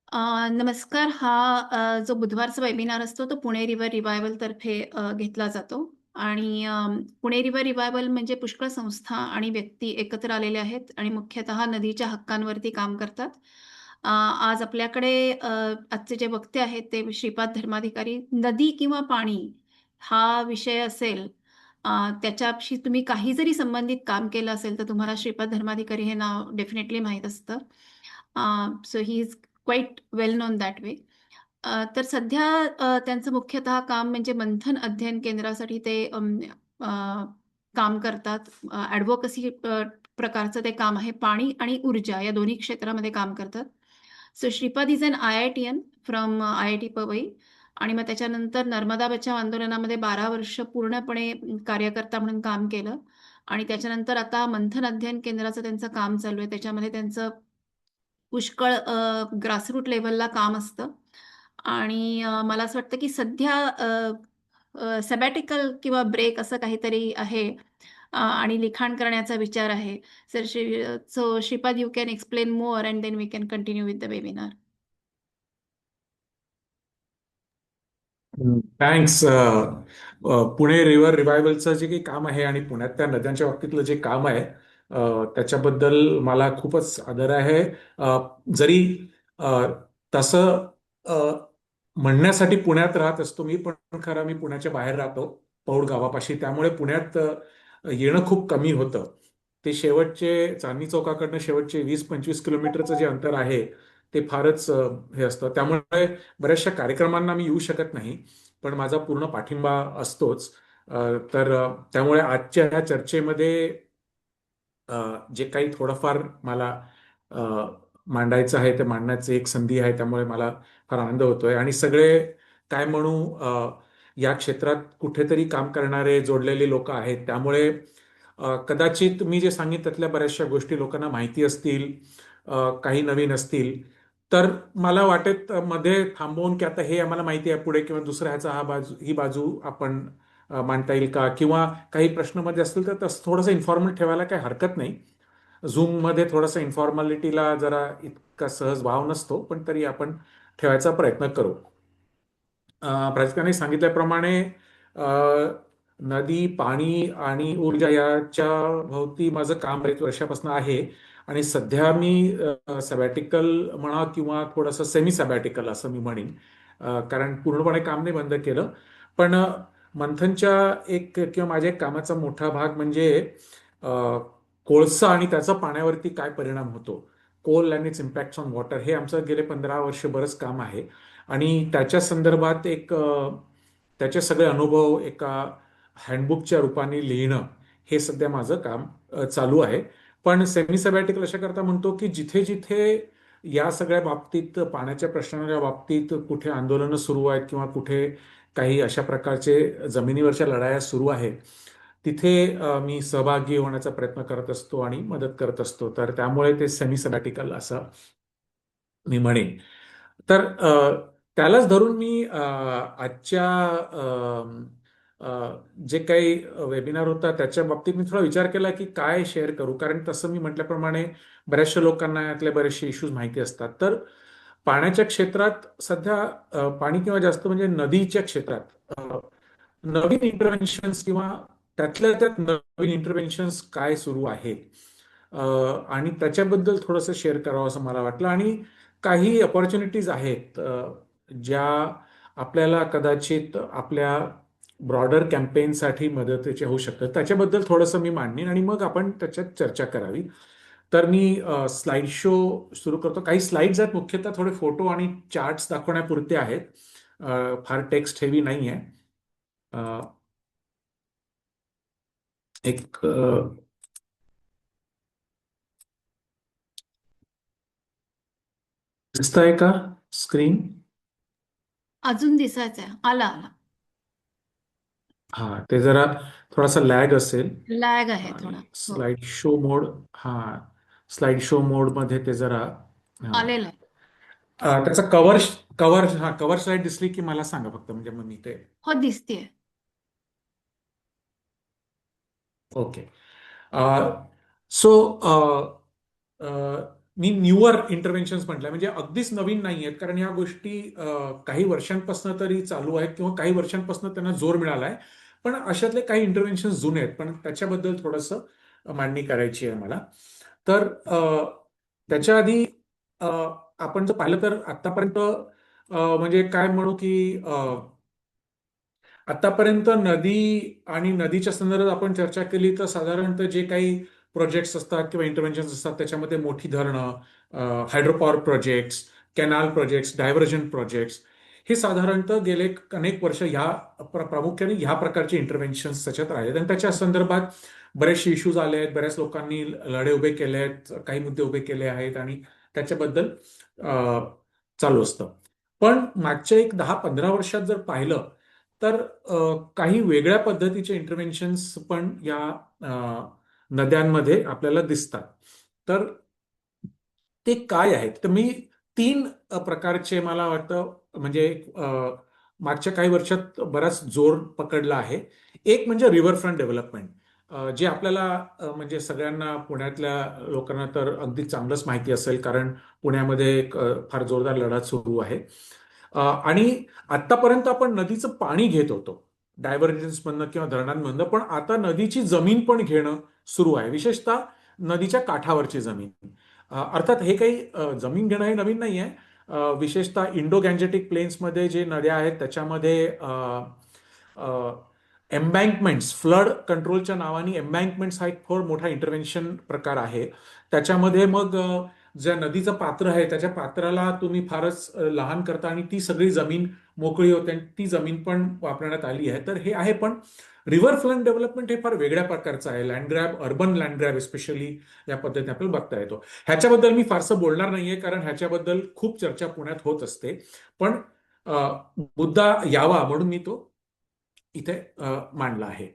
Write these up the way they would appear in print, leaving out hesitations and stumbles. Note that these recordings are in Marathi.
नमस्कार. हा जो बुधवारचा वेबिनार असतो तो पुणे रिव्हर रिवायवल तर्फे घेतला जातो आणि पुणे रिव्हर रिवायवल म्हणजे पुष्कळ संस्था आणि व्यक्ती एकत्र आलेले आहेत आणि मुख्यतः नदीच्या हक्कांवरती काम करतात. आज आपल्याकडे आजचे जे वक्ते आहेत ते श्रीपाद धर्माधिकारी. नदी किंवा पाणी हा विषय असेल, त्याच्याशी तुम्ही काही जरी संबंधित काम केलं असेल तर तुम्हाला श्रीपाद धर्माधिकारी हे नाव डेफिनेटली माहीत असतं. So he is quite well non that way. तर सध्या त्यांचं मुख्यतः काम म्हणजे मंथन अध्ययन केंद्रासाठी ते अ, काम करतात. ॲडव्होकसी प्रकारचं ते काम आहे. पाणी आणि ऊर्जा या दोन्ही क्षेत्रामध्ये काम करतात. So Shripad is an IITian from IIT Powai आणि मग त्याच्यानंतर नर्मदा बचाव आंदोलनामध्ये 12 वर्ष पूर्णपणे कार्यकर्ता म्हणून काम केलं आणि त्याच्यानंतर आता मंथन अध्ययन केंद्राचं त्यांचं काम चालू आहे. त्याच्यामध्ये त्यांचं पुष्कळ ग्रासरूट लेव्हलला काम असतं आणि मला असं वाटतं की सध्या सबॅटिकल किंवा ब्रेक असं काहीतरी आहे आणि लिखाण करण्याचा विचार आहे. So Shripad, you can explain more and then we can continue with the webinar. Thanks. Pune river रिवायवलचं जे काही काम आहे आणि पुण्यात त्या नद्यांच्या बाबतीतलं जे काम आहे, त्याच्याबद्दल मला खूपच आदर आहे. जरी अ, तसं अ, म्हणण्यासाठी पुण्यात राहत असतो मी, पण खरं मी पुण्याच्या बाहेर राहतो, पौड गावापाशी. त्यामुळे पुण्यात येणं खूप कमी होतं. ते शेवटचे चांदणी चौकाकडनं शेवटचे 20-25 किलोमीटरचं जे अंतर आहे ते फारच हे असतं. त्यामुळे बऱ्याचशा कार्यक्रमांना मी येऊ शकत नाही, पण माझा पूर्ण पाठिंबा असतोच. त्यामुळे आजच्या ह्या चर्चेमध्ये जे काही थोडंफार मला अ, मांडायचं आहे ते मांडण्याची एक संधी आहे. त्यामुळे मला फार आनंद होतोय आणि सगळे काय म्हणू, या क्षेत्रात कुठेतरी काम करणारे जोडलेले लोक आहेत. त्यामुळे कदाचित मी जे सांगितलं त्यातल्या बऱ्याचशा गोष्टी लोकांना माहिती असतील, काही नवीन असतील. तर मला वाटत मध्ये थांबवून की आता हे आम्हाला माहिती आहे, पुढे किंवा दुसऱ्या ह्याचा ही बाजू आपण मांडता येईल का, किंवा काही प्रश्न मध्ये असतील तर तसं थोडंसं इन्फॉर्मल ठेवायला काही हरकत नाही. झूम मध्ये थोडंसं इन्फॉर्मॅलिटीला जरा इतका सहज भाव नसतो, पण तरी आपण ठेवायचा प्रयत्न करू. प्राजक्ताने सांगितल्याप्रमाणे अ, नदी, पाणी आणि ऊर्जा याच्या भोवती माझं काम बरेच वर्षापासून आहे. आणि सध्या मी सबॅटिकल म्हणा किंवा थोडंसं सेमी सबॅटिकल असं मी म्हणेन. कारण पूर्णपणे काम नाही बंद केलं. पण मंथनच्या एक किंवा माझ्या एक कामाचा मोठा भाग म्हणजे अ, कोळसा आणि त्याचा पाण्यावरती काय परिणाम होतो, coal and its impact on water, हे आमचं गेले 15 वर्ष बरंच काम आहे. आणि त्याच्या संदर्भात त्याचे सगळे अनुभव एका हँडबुकच्या रूपाने लिहिणं, हे सध्या माझं काम चालू आहे. पण सेमी सबॅटिकल अशा करता म्हणतो की जिथे जिथे या सगळ्या बाबतीत, पाण्याच्या प्रश्नाच्या बाबतीत कुठे आंदोलनं सुरू आहेत किंवा कुठे काही अशा प्रकारचे जमिनीवरच्या लढाया सुरू आहेत, तिथे मी सहभागी होण्याचा प्रयत्न करत असतो आणि मदत करत असतो. तर त्यामुळे ते सेमी सबॅटिकल असं मी म्हणेन. तर त्यालाच धरून मी आजच्या जे काही वेबिनार होता त्याच्या बाबतीत मी थोडा विचार केला की काय शेअर करू. कारण तसं मी म्हटल्याप्रमाणे बऱ्याचशा लोकांना यातले बरेचसे इश्यूज माहिती असतात. तर पाण्याच्या क्षेत्रात सध्या पाणी किंवा जास्त म्हणजे नदीच्या क्षेत्रात नवीन इंटरव्हेन्शन्स किंवा त्यातल्या त्यात नवीन इंटरव्हेन्शन्स काय सुरू आहेत, आणि त्याच्याबद्दल थोडंसं शेअर करावं असं मला वाटलं. आणि काही अपॉर्च्युनिटीज आहेत ज्या आपल्याला कदाचित आपल्या ब्रॉडर कॅम्पेनसाठी मदतीचे होऊ शकतात. त्याच्याबद्दल थोडंसं मी मांडणीन आणि मग आपण त्याच्यात चर्चा करावी. तर मी स्लाइड शो सुरू करतो. काही स्लाइड्स आहेत, मुख्यतः थोडे फोटो आणि चार्ट्स दाखवण्यापुरते आहेत. फार टेक्स्ट हेवी नाही आहे. एक दिसतंय का स्क्रीन? अजून दिसायचं आहे. आला आला. हा, ते जरा थोडासा लॅग असेल. लॅग आहे थोडा. आणि हो, स्लाइड शो मोड, हा, स्लाइड शो मोड मध्ये ते जरा, हा, आलेलं आहे. त्याचा कव्हर कव्हर हा कव्हर स्लाइड दिसली की मला सांगा फक्त, म्हणजे मग मी ते. हो, दिसतीये. ओके. सो मी न्यूअर इंटरव्हेन्शन्स म्हटलं म्हणजे अगदीच नवीन नाही आहेत, कारण ह्या गोष्टी काही वर्षांपासून तरी चालू आहेत किंवा काही वर्षांपासून त्यांना जोर मिळाला आहे. पण अशातले काही इंटरव्हेन्शन जुने आहेत, पण त्याच्याबद्दल थोडंसं मांडणी करायची आहे मला. तर त्याच्या आधी अ, आपण जर पाहिलं तर आतापर्यंत म्हणजे काय म्हणू की आतापर्यंत नदी आणि नदीच्या संदर्भात आपण चर्चा केली तर साधारणतः जे काही प्रोजेक्ट्स असतात किंवा इंटरव्हेन्शन्स असतात त्याच्यामध्ये मोठी धरणं, hydropower projects, canal projects, diversion projects, हे साधारणतः गेले अनेक वर्ष प्रामुख्याने ह्या प्रकारचे इंटरव्हेन्शन्स त्याच्यात राहिले आणि त्याच्या संदर्भात बरेचसे इश्यूज आले आहेत, बऱ्याच लोकांनी लढे उभे केले आहेत, काही मुद्दे उभे केले आहेत आणि त्याच्याबद्दल अ, चालू असतं. पण मागच्या एक 10-15 वर्षात जर पाहिलं तर काही वेगळ्या पद्धतीचे इंटरव्हेन्शन्स पण या नद्यांमध्ये आपल्याला दिसतात. तर ते काय आहेत? तर मी तीन प्रकारचे मला वाटतं म्हणजे मागच्या काही वर्षात बराच जोर पकडला आहे. एक म्हणजे रिव्हरफ्रंट डेव्हलपमेंट, जे आपल्याला म्हणजे सगळ्यांना पुण्यातल्या लोकांना तर अगदी चांगलंच माहिती असेल, कारण पुण्यामध्ये एक फार जोरदार लढा सुरू आहे. आणि आतापर्यंत आपण नदीचं पाणी घेत होतो डायव्हर्जन्समधनं किंवा धरणांमधनं, पण आता नदीची जमीन पण घेणं सुरू आहे, विशेषतः नदीच्या काठावरची जमीन. अर्थात हे काही जमीन घेणं हे नवीन नाही आहे. विशेषतः इंडो गँजेटिक प्लेन्समध्ये जे नद्या आहेत त्याच्यामध्ये एम्बँकमेंट्स, फ्लड कंट्रोलच्या नावाने एम्बँकमेंट्स हा एक फार मोठा इंटरव्हेन्शन प्रकार आहे. त्याच्यामध्ये मग ज्या नदीचं पात्र आहे त्याच्या पात्राला तुम्ही फारच लहान करता आणि ती सगळी जमीन मोकळी होते आणि ती जमीन पण वापरण्यात आली आहे. तर हे आहे, पण रिव्हर फ्रंट डेव्हलपमेंट हे फार वेगळ्या प्रकारचं आहे. Land grab, urban land grab specially या पद्धतीने आपल्याला बघता येतो. ह्याच्याबद्दल मी फारसं बोलणार नाहीये, कारण ह्याच्याबद्दल खूप चर्चा पुण्यात होत असते. पण मुद्दा यावा म्हणून मी तो इथे मांडला आहे.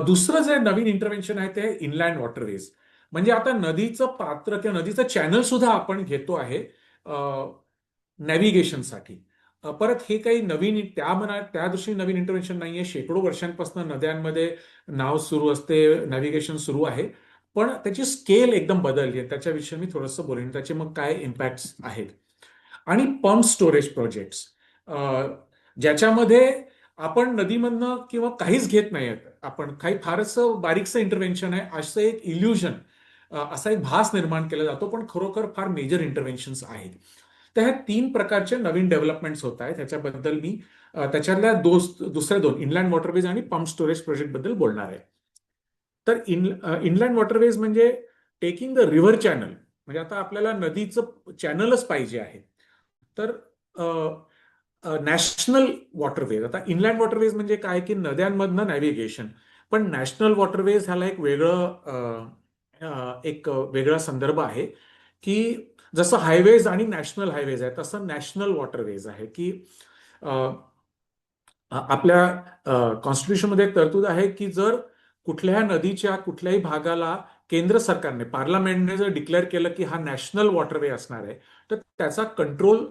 दुसरं जे नवीन इंटरव्हेन्शन आहे ते इनलँड वॉटरवेज. म्हणजे आता नदीचं पात्र किंवा नदीचं चॅनल सुद्धा आपण घेतो आहे नॅव्हिगेशनसाठी. परत हे काही नवीन त्या दृष्टीने नवीन इंटरव्हेन्शन नाहीये. शेकडो वर्षांपासून नद्यांमध्ये नाव सुरू असते, नॅव्हिगेशन सुरू आहे. पण त्याची स्केल एकदम बदलली आहे. त्याच्याविषयी मी थोडंसं बोलेन, त्याचे मग काय इम्पॅक्ट आहेत. आणि पंप स्टोरेज प्रोजेक्ट्स, ज्याच्यामध्ये आपण नदीमधनं किंवा काहीच घेत नाही, आपण काही फारसं बारीकचं इंटरव्हेन्शन आहे असं एक इल्युजन, असा एक भास निर्माण केला जातो, पण खरोखर फार मेजर इंटरव्हेन्शन्स आहेत. तर ह्या तीन प्रकारचे नवीन डेव्हलपमेंट्स होत आहेत, त्याच्याबद्दल मी त्याच्यातल्या दुसऱ्या दोन इनलँड वॉटरवेज आणि पंप स्टोरेज प्रोजेक्ट बद्दल बोलणार आहे. तर इनलँड वॉटरवेज म्हणजे टेकिंग द रिव्हर चॅनल, म्हणजे आता आपल्याला नदीचं चॅनलच पाहिजे आहे. तर नॅशनल वॉटरवेज, आता इनलँड वॉटरवेज म्हणजे काय की नद्यांमधनं नॅव्हिगेशन, पण नॅशनल वॉटरवेज ह्याला एक वेगळा संदर्भ आहे की जसं हायवेज आणि नॅशनल हायवेज आहे तसं नॅशनल वॉटरवेज आहे की आपल्या कॉन्स्टिट्यूशनमध्ये एक तरतूद आहे की जर कुठल्या नदीच्या कुठल्याही भागाला केंद्र सरकारने, पार्लमेंटने जर डिक्लेअर केलं की हा नॅशनल वॉटरवे असणार आहे, तर त्याचा कंट्रोल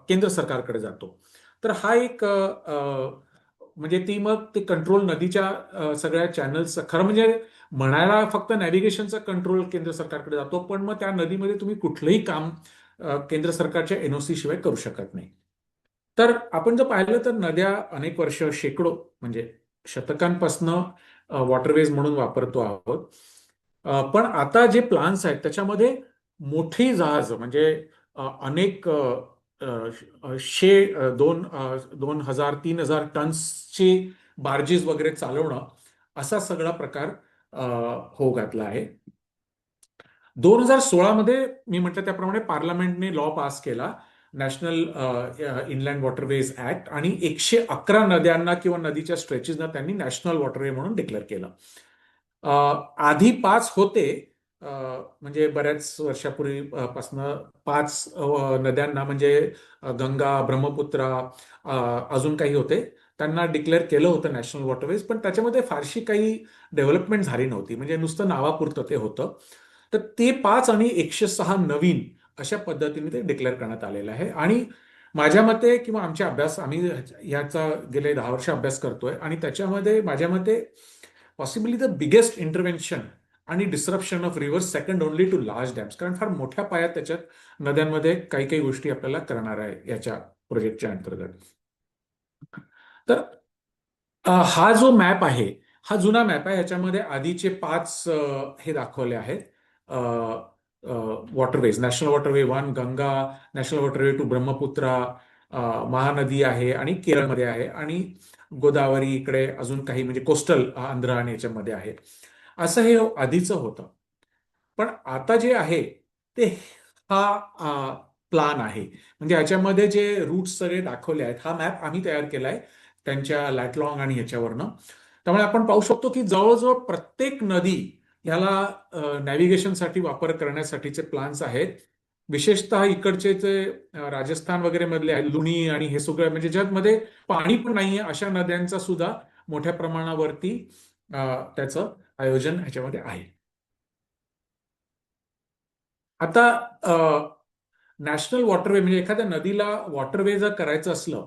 केंद्र सरकारकडे जातो. तर हा एक म्हणजे ती मग ते कंट्रोल नदीच्या सगळ्या चॅनल्स, खरं म्हणजे म्हणायला फक्त नॅव्हिगेशनचा कंट्रोल केंद्र सरकारकडे जातो, पण मग त्या नदीमध्ये तुम्ही कुठलंही काम केंद्र सरकारच्या एनओसी शिवाय करू शकत नाही. तर आपण जर पाहिलं तर नद्या अनेक वर्ष, शेकडो म्हणजे शतकांपासनं वॉटरवेज म्हणून वापरतो आहोत. पण आता जे प्लान्स आहेत त्याच्यामध्ये मोठी जहाज म्हणजे अनेक दोन 2,000-3,000 टन्सची बार्जेस वगैरे चालवणं, असा सगळा प्रकार होऊ घातला आहे. 2016 मध्ये मी म्हटलं त्याप्रमाणे पार्लमेंटने लॉ पास केला, नॅशनल इनलँड वॉटरवेज ऍक्ट, आणि 111 नद्यांना किंवा नदीच्या स्ट्रेचेसना त्यांनी नॅशनल वॉटरवे म्हणून डिक्लेअर केलं. आधी 5 होते, म्हणजे बऱ्याच वर्षापूर्वी पासनं 5 नद्यांना म्हणजे गंगा, ब्रह्मपुत्रा, अजून काही होते, त्यांना डिक्लेअर केलं होतं नॅशनल वॉटरवेज, पण त्याच्यामध्ये फारशी काही डेव्हलपमेंट झाली नव्हती, म्हणजे नुसतं नावापुरतं ते होतं. तर ते 5 आणि 106 नवीन अशा पद्धतीने ते डिक्लेअर करण्यात आलेलं आहे. आणि माझ्या मते किंवा आम्ही याचा गेले 10 वर्ष अभ्यास करतोय आणि त्याच्यामध्ये माझ्या मते पॉसिबली द बिगेस्ट इंटरव्हेन्शन आणि disruption of rivers second only to large dams. कारण फार मोठ्या पायात त्याच्यात नद्यांमध्ये काही काही गोष्टी आपल्याला करणार आहे याच्या प्रोजेक्टच्या अंतर्गत. तर हा जो मॅप आहे हा जुना मॅप आहे. ह्याच्यामध्ये आधीचे 5 हे दाखवले आहेत waterways. National waterway 1 Ganga, national waterway 2 Brahmaputra, Mahanadi आहे आणि केरळमध्ये आहे, आणि गोदावरी इकडे अजून काही म्हणजे कोस्टल आंध्र आणि याच्यामध्ये आहे. असं हे आधीचं होतं. पण आता जे आहे ते हा प्लान आहे. म्हणजे याच्यामध्ये जे रूट्स सगळे दाखवले आहेत, हा मॅप आम्ही तयार केलाय त्यांच्या लॅटलॉंग आणि ह्याच्यावरनं. त्यामुळे आपण पाहू शकतो की जवळजवळ प्रत्येक नदी ह्याला नॅव्हिगेशनसाठी वापर करण्यासाठीचे प्लान्स आहेत. विशेषतः इकडचे जे राजस्थान वगैरे मधले आहेत, लुणी आणि हे सगळं म्हणजे ज्यामध्ये पाणी पण नाहीये अशा नद्यांचा सुद्धा मोठ्या प्रमाणावरती त्याचं आयोजन ह्याच्यामध्ये आहे. आता नॅशनल वॉटरवे म्हणजे एखाद्या नदीला वॉटरवे जर करायचं असलं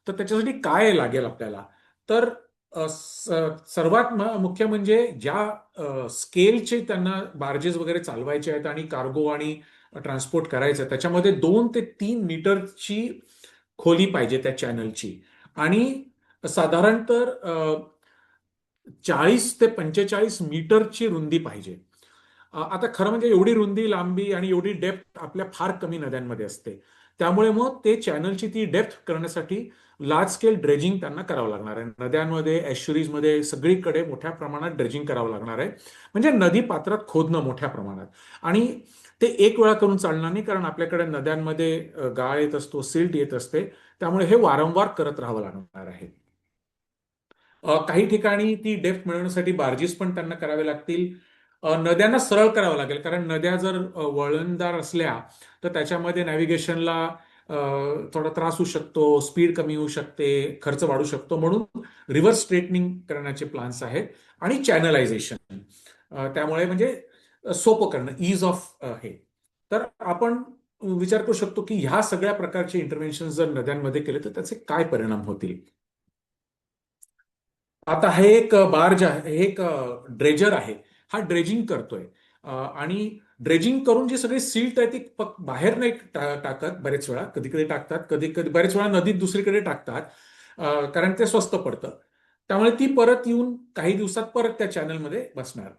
तर त्याच्यासाठी काय लागेल आपल्याला. तर सर्वात मुख्य म्हणजे ज्या स्केलचे त्यांना बार्जेस वगैरे चालवायचे आहेत आणि कार्गो आणि ट्रान्सपोर्ट करायचं त्याच्यामध्ये 2 ते 3 मीटरची खोली पाहिजे त्या चॅनलची, आणि साधारण तर 40 ते 45 मीटरची रुंदी पाहिजे. आता खरं म्हणजे एवढी रुंदी, लांबी आणि एवढी डेप्थ आपल्या फार कमी नद्यांमध्ये असते. त्यामुळे मग ते चॅनलची ती डेप्थ करण्यासाठी लार्ज स्केल ड्रेजिंग त्यांना करावं लागणार आहे. नद्यांमध्ये, एश्युरीजमध्ये सगळीकडे मोठ्या प्रमाणात ड्रेजिंग करावं लागणार आहे. म्हणजे नदी पात्रात खोदणं मोठ्या प्रमाणात. आणि ते एक वेळा करून चालणार नाही, कारण आपल्याकडे नद्यांमध्ये गाळ येत असतो, सिल्ट येत असते. त्यामुळे हे वारंवार करत राहावं लागणार आहे. काही ठिकाणी ती डेप्थ मिळवण्यासाठी बार्जेस पण त्यांना करावे लागतील. नद्यांना सरळ करावं लागेल, कारण नद्या जर वळणदार असल्या तर त्याच्यामध्ये नॅव्हिगेशनला थोडा त्रास होऊ शकतो, स्पीड कमी होऊ शकते, खर्च वाढू शकतो. म्हणून रिव्हर्स स्ट्रेटनिंग करण्याचे प्लान्स आहेत आणि चॅनलायझेशन. त्यामुळे म्हणजे सोपं करणं, इज ऑफ हे. तर आपण विचार करू शकतो की ह्या सगळ्या प्रकारचे इंटरव्हेन्शन जर नद्यांमध्ये केले तर त्याचे काय परिणाम होतील. आता हे एक बार्ज आहे, हे एक ड्रेजर आहे. हा ड्रेजिंग करतोय आणि ड्रेजिंग करून जी सगळी सिल्ट आहे ती बाहेर नाही टाकत. बरेच वेळा कधी कधी टाकतात, कधी कधी बरेच वेळा नदीत दुसरीकडे टाकतात, कारण ते स्वस्त पडतं. त्यामुळे ती परत येऊन काही दिवसात परत त्या चॅनलमध्ये बसणार.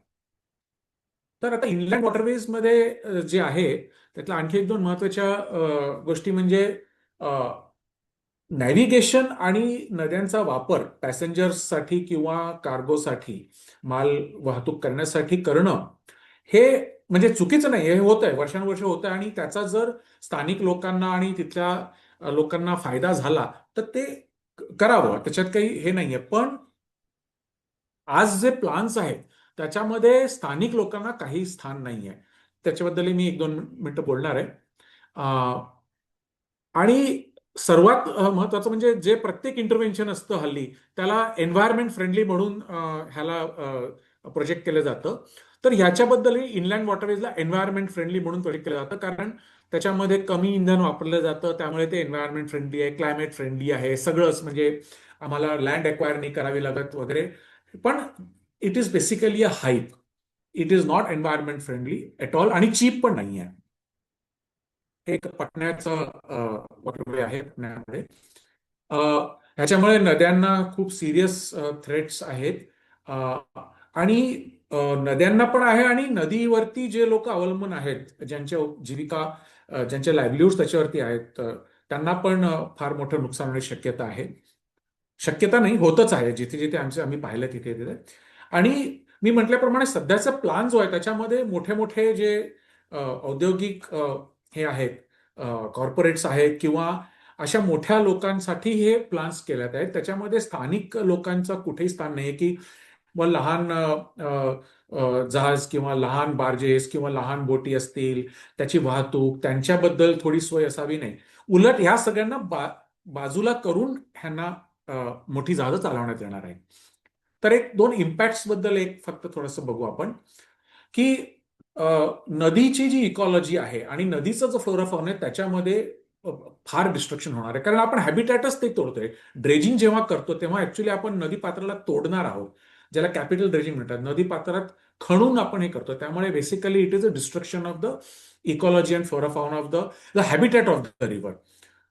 तर आता इनलँड वॉटरवेज मध्ये जे आहे त्यातल्या आणखी 1-2 महत्वाच्या गोष्टी म्हणजे नॅव्हिगेशन आणि नद्यांचा वापर पॅसेंजर्ससाठी किंवा कार्गोसाठी, माल वाहतूक करण्यासाठी करणं हे म्हणजे चुकीचं नाही. हे होत आहे, वर्षानुवर्ष होत आहे, आणि त्याचा जर स्थानिक लोकांना आणि तिथल्या लोकांना फायदा झाला तर ते करावं, त्याच्यात काही हे नाहीये. पण आज जे प्लान्स आहेत त्याच्यामध्ये स्थानिक लोकांना काही स्थान नाहीये. त्याच्याबद्दल मी 1-2 मिनिटं बोलणार आहे. आणि सर्वात महत्वाचं म्हणजे जे प्रत्येक इंटरव्हेन्शन असतं हल्ली त्याला एन्व्हायरमेंट फ्रेंडली म्हणून ह्याला प्रोजेक्ट केलं जातं. तर ह्याच्याबद्दलही इनलँड वॉटरवेजला एन्व्हायरमेंट फ्रेंडली म्हणून प्रोजेक्ट केलं जातं, कारण त्याच्यामध्ये कमी इंधन वापरलं जातं. त्यामुळे ते एन्व्हायरमेंट फ्रेंडली आहे, क्लायमेट फ्रेंडली आहे, सगळंच. म्हणजे आम्हाला लँड एक्वायर नाही करावी लागत वगैरे. पण it is basically a hype. It is not environment friendly at all, आणि चीप पण नाही आहे. एक पटण्याचं वॉटरवे आहे पुण्यामध्ये. अ, ह्याच्यामुळे नद्यांना खूप सिरियस थ्रेट्स आहेत. अ, आणि नद्यांना पण आहे, आणि नदीवरती जे लोक अवलंबून आहेत, ज्यांच्या जीविका, ज्यांचे लाईव्हलीहुड त्याच्यावरती आहेत, त्यांना पण फार मोठं नुकसान होण्याची शक्यता आहे. शक्यता नाही, होतच आहे. जिथे जिथे आम्ही पाहिलं तिथे तिथे. आणि मी म्हटल्याप्रमाणे सध्याचा प्लान जो आहे त्याच्यामध्ये मोठे मोठे जे औद्योगिक हे आहेत, कॉर्पोरेट्स आहेत किंवा अशा मोठ्या लोकांसाठी हे प्लान्स केल्यात आहेत. त्याच्यामध्ये स्थानिक लोकांचा कुठेही स्थान नाही की मग लहान जहाज किंवा लहान बार्जेस किंवा लहान बोटी असतील, त्याची वाहतूक, त्यांच्याबद्दल थोडी सोय असावी, नाही. उलट ह्या सगळ्यांना बाजूला करून ह्यांना मोठी जहाजं चालवण्यात येणार आहे. तर 1-2 इम्पॅक्ट्स बद्दल एक फक्त थोडंसं बघू आपण की अ, नदीची जी इकॉलॉजी आहे आणि नदीचा जो फ्लोरा फॉना आहे त्याच्यामध्ये फार डिस्ट्रक्शन होणार आहे, कारण आपण हॅबिटॅटच ते तोडतोय. ड्रेजिंग जेव्हा करतो तेव्हा ऍक्च्युली आपण नदी पात्राला तोडणार आहोत, ज्याला कॅपिटल ड्रेजिंग म्हणतात. नदी पात्रात खणून आपण हे करतो. त्यामुळे basically it is a destruction of the ecology and flora fauna of the the habitat of the river.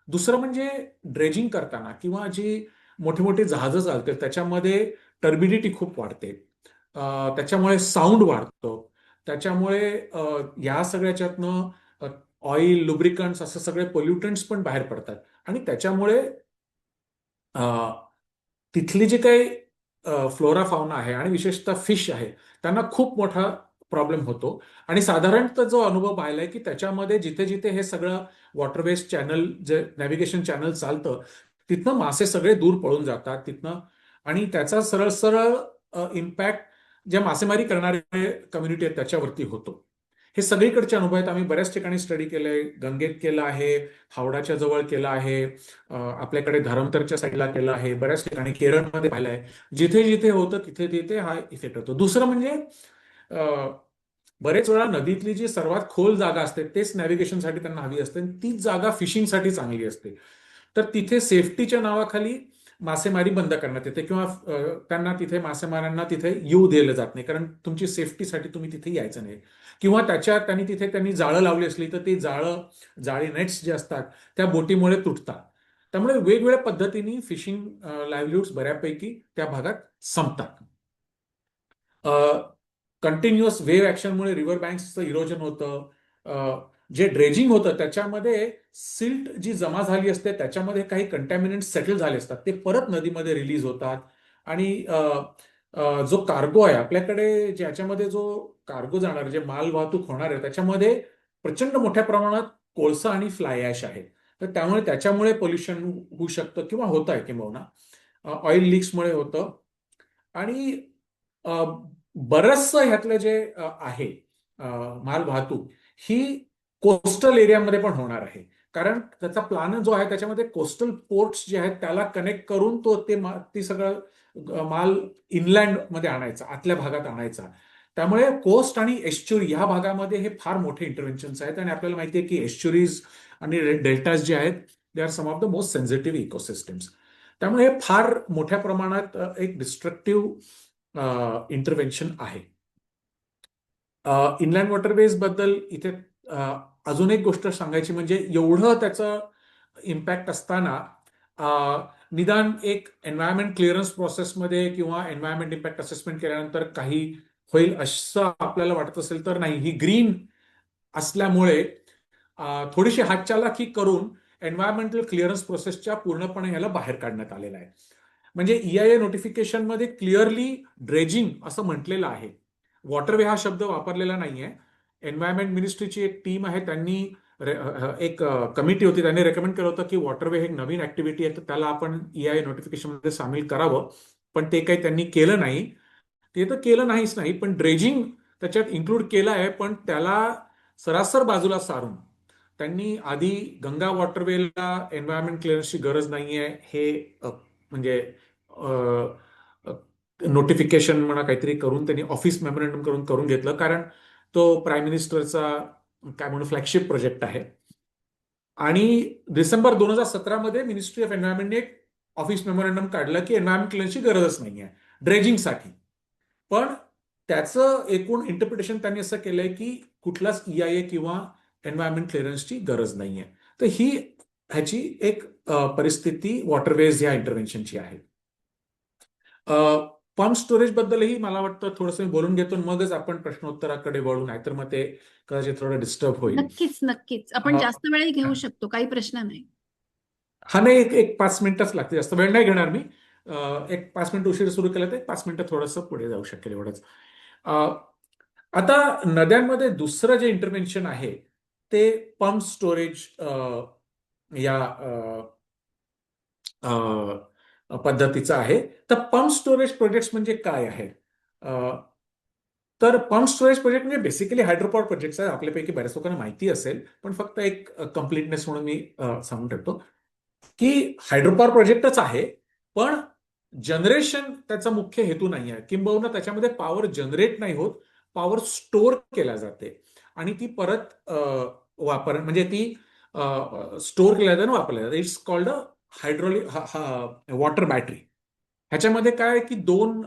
दुसरं म्हणजे ड्रेजिंग करताना किंवा जी मोठी मोठी जहाजं चालतात त्याच्यामध्ये टर्बिडिटी खूप वाढते. त्याच्यामुळे साऊंड वाढतो. त्याच्यामुळे या सगळ्याच्यातनं ऑइल, लुब्रिकंट्स असं सगळे पोल्युटंट्स पण बाहेर पडतात आणि त्याच्यामुळे अ, तिथली जी काही फ्लोरा फाउना आहे आणि विशेषतः फिश आहे त्यांना खूप मोठा प्रॉब्लेम होतो. आणि साधारणतः जो अनुभव पाहिलाय की त्याच्यामध्ये जिथे जिथे हे सगळं वॉटरवेज चॅनल जे नॅव्हिगेशन चॅनल चालतं तिथनं मासे सगळे दूर पळून जातात तिथनं. आणि त्याचा सरळ सरळ इम्पॅक्ट ज्या मासेमारी करणारे कम्युनिटी आहेत त्याच्यावरती होतो. हे सगळीकडचे अनुभव आहेत. आम्ही बऱ्याच ठिकाणी स्टडी केलंय. गंगेत केलं आहे, हावडाच्या जवळ केलं आहे, आपल्याकडे धरमतरच्या साईडला केलं आहे, बऱ्याच ठिकाणी केरळमध्ये पाहिलं आहे. जिथे जिथे होतं तिथे तिथे हा इफेक्ट होतो. दुसरं म्हणजे अ, बरेच वेळा नदीतली जी सर्वात खोल जागा असते तेच नॅव्हिगेशनसाठी त्यांना हवी असते आणि तीच जागा फिशिंगसाठी चांगली असते. तर तिथे सेफ्टीच्या नावाखाली मासेमारी बंद करण्यात येते किंवा त्यांना तिथे मासेमारांना तिथे येऊ दिलं जात नाही, कारण तुमची सेफ्टीसाठी तुम्ही तिथे यायचं नाही. किंवा त्यांनी तिथे जाळं लावली असली तर ती जाळी नेट्स जे असतात त्या बोटीमुळे तुटतात. त्यामुळे वेगवेगळ्या पद्धतीने फिशिंग लाईव्हलीहुड्स बऱ्यापैकी त्या भागात संपतात. कंटिन्युअस वेव्ह ऍक्शनमुळे रिव्हर बँक्सचं इरोजन होतं. जे ड्रेजिंग होतं त्याच्यामध्ये सिल्ट जी जमा झाली असते त्याच्यामध्ये काही कंटॅमिनंट सेटल झाले असतात ते परत नदीमध्ये रिलीज होतात. आणि जो कार्गो आहे आपल्याकडे ज्याच्यामध्ये जो कार्गो जाणार जे माल वाहतूक होणार आहे त्याच्यामध्ये प्रचंड मोठ्या प्रमाणात कोळसा आणि फ्लाय ॲश आहे. तर त्यामुळे त्याच्यामुळे पोल्युशन होऊ शकतं किंवा होत आहे किंबहुना ऑइल लीक्समुळे होतं. आणि अ, बरंचसं ह्यातलं जे आहे अ, माल वाहतूक ही कोस्टल एरियामध्ये पण होणार आहे. कारण त्याचा प्लान जो आहे त्याच्यामध्ये कोस्टल पोर्ट्स जे आहेत त्याला कनेक्ट करून ती सगळं माल इनलँड मध्ये आणायचा, आतल्या भागात आणायचा. त्यामुळे कोस्ट आणि एस्च्युरी ह्या भागामध्ये हे फार मोठे इंटरव्हेन्शन्स आहेत. आणि आपल्याला माहिती आहे की एस्च्युरीज आणि डेल्टाज जे आहेत they are some of the most sensitive ecosystems. त्यामुळे हे फार मोठ्या प्रमाणात एक डिस्ट्रक्टिव्ह इंटरव्हेन्शन आहे. इनलँड वॉटरवेज बद्दल इथे अजून एक गोष्ट सांगायची म्हणजे एवढं त्याचं इम्पॅक्ट असताना निदान एक एन्व्हायरमेंट क्लिअरन्स प्रोसेसमध्ये किंवा एन्व्हायरमेंट इम्पॅक्ट असेसमेंट केल्यानंतर काही होईल असं आपल्याला वाटत असेल तर नाही. ही ग्रीन असल्यामुळे थोडीशी हातचालाखी करून एन्व्हायरमेंटल क्लिअरन्स प्रोसेसच्या पूर्णपणे ह्याला बाहेर काढण्यात आलेलं आहे. म्हणजे EIA नोटिफिकेशनमध्ये क्लिअरली ड्रेजिंग असं म्हटलेलं आहे. वॉटरवे हा शब्द वापरलेला नाहीये. एन्व्हायरमेंट मिनिस्ट्रीची एक टीम आहे, त्यांनी एक कमिटी होती, त्यांनी रेकमेंड केलं होतं की वॉटरवे हे एक नवीन ऍक्टिव्हिटी आहे तर त्याला आपण EIA नोटिफिकेशनमध्ये सामील करावं. पण ते काही त्यांनी केलं नाही. ते तर केलं नाहीच नाही, पण ड्रेजिंग त्याच्यात इन्क्लूड केलं आहे, पण त्याला सरासर बाजूला सारून त्यांनी आधी गंगा वॉटरवेला एन्व्हायरमेंट क्लिअरन्सची गरज नाहीये हे म्हणजे नोटिफिकेशन म्हणा काहीतरी करून त्यांनी ऑफिस मेमोरंडम करून घेतलं, कारण तो प्राईम मिनिस्टरचा काय म्हणून फ्लॅगशिप प्रोजेक्ट आहे. आणि डिसेंबर 2017 मध्ये मिनिस्ट्री ऑफ एन्व्हायरमेंटने एक ऑफिस मेमोरंडम काढलं की एन्व्हायरमेंट क्लिअरन्सची गरजच नाहीये ड्रेजिंगसाठी. पण त्याचं एकूण इंटरप्रिटेशन त्यांनी असं केलंय की कुठलाच EIA किंवा एन्व्हायरमेंट क्लिअरन्सची गरज नाहीये. तर ही ह्याची एक परिस्थिती वॉटरवेज या इंटरव्हेन्शनची आहे. पंप स्टोरेज बद्दलही मला वाटतं थोडंसं मी बोलून घेतो आणि मगच आपण प्रश्नोत्तराकडे वळू, नाहीतर मग ते कदाचित थोडं डिस्टर्ब होईल. नक्कीच नक्कीच आपण अ, जास्त वेळ घेऊ शकतो, काही प्रश्न नाही. हा नाही, एक एक 5 मिनिटच लागते, जास्त वेळ नाही घेणार मी. एक 5 मिनिट उशीर सुरू केलं तर 5 मिनिटं थोडंसं पुढे जाऊ शकेल एवढंच. अ, आता नद्यांमध्ये दुसरं जे इंटरव्हेन्शन आहे ते पंप स्टोरेज या पद्धतीचं आहे. तर पंप स्टोरेज प्रोजेक्ट्स म्हणजे काय आहे? तर पंप स्टोरेज प्रोजेक्ट म्हणजे बेसिकली हायड्रोपॉवर प्रोजेक्ट्स आहेत. आपल्यापैकी बऱ्याच लोकांना माहिती असेल, पण फक्त एक कम्प्लिटनेस म्हणून मी सांगून ठेवतो की हायड्रोपॉवर प्रोजेक्टच आहे, पण जनरेशन त्याचा मुख्य हेतू नाही आहे. किंबहुना त्याच्यामध्ये पॉवर जनरेट नाही होत, पॉवर स्टोअर केला जाते आणि ती परत म्हणजे ती स्टोअर केल्या जाते आणि वापरल्या जाते. It's called a hydraulic water battery. ह्याच्यामध्ये काय आहे की दोन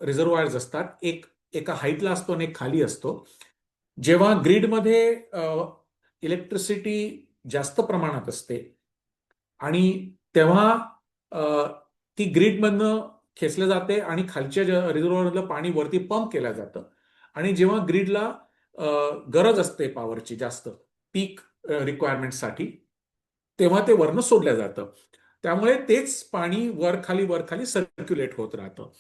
रिझर्व्हायर्स असतात. एक एका हाईटला असतो आणि एक खाली असतो. जेव्हा ग्रीडमध्ये इलेक्ट्रिसिटी जास्त प्रमाणात असते आणि तेव्हा अ, ती ग्रीडमधनं खेचलं जाते आणि खालच्या रिझर्व्हरमधलं पाणी वरती पंप केलं जातं. आणि जेव्हा ग्रीडला गरज असते पॉवरची जास्त पीक रिक्वायरमेंटसाठी, तेव्हा ते वरनं सोडलं जातं. त्यामुळे तेच पाणी वर खाली सर्क्युलेट होत राहतं.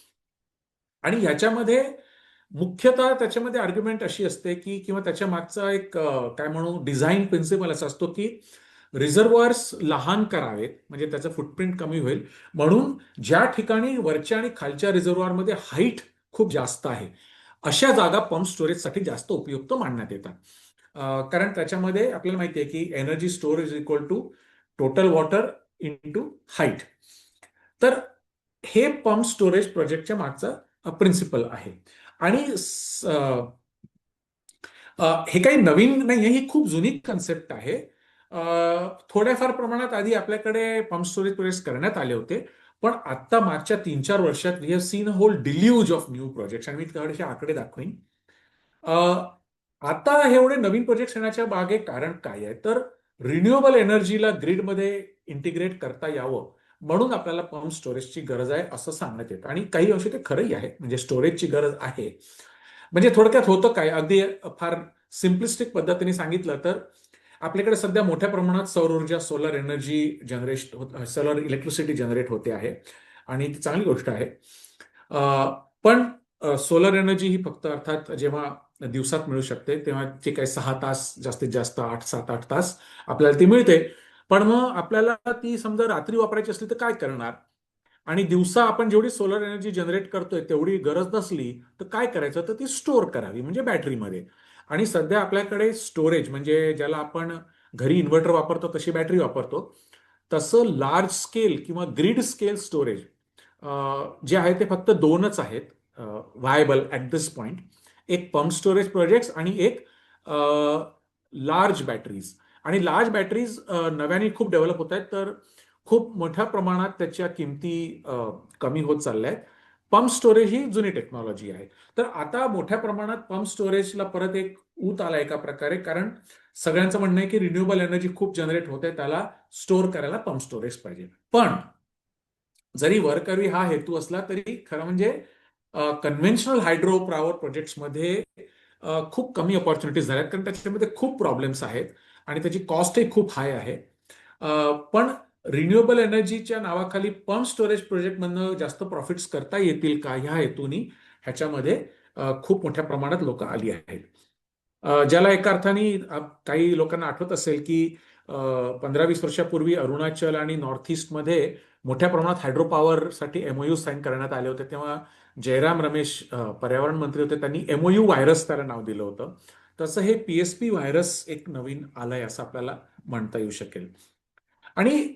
आणि ह्याच्यामध्ये मुख्यतः त्याच्यामध्ये आर्ग्युमेंट अशी असते की, किंवा त्याच्या मागचा एक काय म्हणू डिझाईन प्रिन्सिपल असा असतो की रिझर्व्हर्स लहान करावेत, म्हणजे त्याचं फुटप्रिंट कमी होईल. म्हणून ज्या ठिकाणी वरच्या आणि खालच्या रिझर्व्हरमध्ये हाईट खूप जास्त आहे, अशा जागा पंप स्टोरेजसाठी जास्त उपयुक्त मानण्यात येतात. कारण त्याच्यामध्ये आपल्याला माहिती आहे की energy store is equal to total water into height. तर हे पंप स्टोरेज प्रोजेक्टच्या मागचा प्रिन्सिपल आहे. आणि हे काही नवीन नाही, ही खूप जुनी कन्सेप्ट आहे. थोड्याफार प्रमाणात आधी आपल्याकडे पंप स्टोरेज प्रोजेक्ट करण्यात आले होते, पण आता मागच्या 3-4 वर्षात we have seen a whole deluge of new projects. आणि मी थोडेसे आकडे दाखवेन. अ, आता हे एवढे नवीन प्रोजेक्ट येण्याच्या मागे कारण काय आहे, तर रिन्युएबल एनर्जीला ग्रीडमध्ये इंटिग्रेट करता यावं म्हणून आपल्याला पंप स्टोरेजची गरज आहे असं सांगण्यात येतं. आणि काही अंशी ते खरंही आहे, म्हणजे स्टोरेजची गरज आहे. म्हणजे थोडक्यात होतं काय, अगदी फार सिम्पलिस्टिक पद्धतीने सांगितलं तर आपल्याकडे सध्या मोठ्या प्रमाणात सौर ऊर्जा, सोलर एनर्जी जनरेट होत, सोलर इलेक्ट्रिसिटी जनरेट होते आहे आणि ती चांगली गोष्ट आहे. पण सोलर एनर्जी ही फक्त अर्थात जेव्हा दिवसात मिळू शकते, तेव्हा जे काही 6 तास, जास्तीत जास्त 8, 7, 8 तास आपल्याला ती मिळते. पण मग आपल्याला ती समजा रात्री वापरायची असली तर काय करणार? आणि दिवसा आपण जेवढी सोलर एनर्जी जनरेट करतोय तेवढी गरज नसली तर काय करायचं, तर ती स्टोअर करावी, म्हणजे बॅटरीमध्ये. आणि सध्या आपल्याकडे स्टोरेज म्हणजे ज्याला आपण घरी इन्व्हर्टर वापरतो तशी बॅटरी वापरतो, तसं लार्ज स्केल किंवा ग्रीड स्केल स्टोरेज जे आहे ते फक्त दोनच आहेत व्हायबल ॲट दिस पॉइंट. एक पंप स्टोरेज प्रोजेक्ट्स आणि एक लार्ज बॅटरीज. आणि लार्ज बॅटरीज नव्याने खूप डेव्हलप होत आहेत, तर खूप मोठ्या प्रमाणात त्याच्या किमती कमी होत चालल्या आहेत. पंप स्टोरेज ही जुनी टेक्नॉलॉजी आहे. तर आता मोठ्या प्रमाणात पंप स्टोरेजला परत एक ऊत आला एका प्रकारे, कारण सगळ्यांचं म्हणणं आहे की रिन्युएबल एनर्जी खूप जनरेट होते, त्याला स्टोअर करायला पंप स्टोरेज पाहिजे. पण जरी वरकरवी हा हेतू असला तरी खरं म्हणजे कन्व्हेन्शनल हायड्रो पॉवर प्रोजेक्ट्समध्ये खूप कमी ऑपॉर्च्युनिटीज झाल्यात, कारण त्याच्यामध्ये खूप प्रॉब्लेम्स आहेत आणि त्याची कॉस्टही खूप हाय आहे. पण रिन्युएबल एनर्जीच्या नावाखाली पंप स्टोरेज प्रोजेक्टमधनं जास्त प्रॉफिट्स करता येतील का, ह्या हेतूनी ह्याच्यामध्ये खूप मोठ्या प्रमाणात लोक आली आहेत. ज्याला एका अर्थाने काही लोकांना आठवत असेल की 15-20 वर्षापूर्वी अरुणाचल आणि नॉर्थ ईस्टमध्ये मोठ्या प्रमाणात हायड्रो पॉवरसाठी एमओयू साईन करण्यात आले होते. तेव्हा जयराम रमेश पर्यावरण मंत्री होते, त्यांनी एमओयू व्हायरस त्याला नाव दिलं होतं. तसं हे पीएसपी व्हायरस एक नवीन आलंय असं आपल्याला म्हणता येऊ शकेल. आणि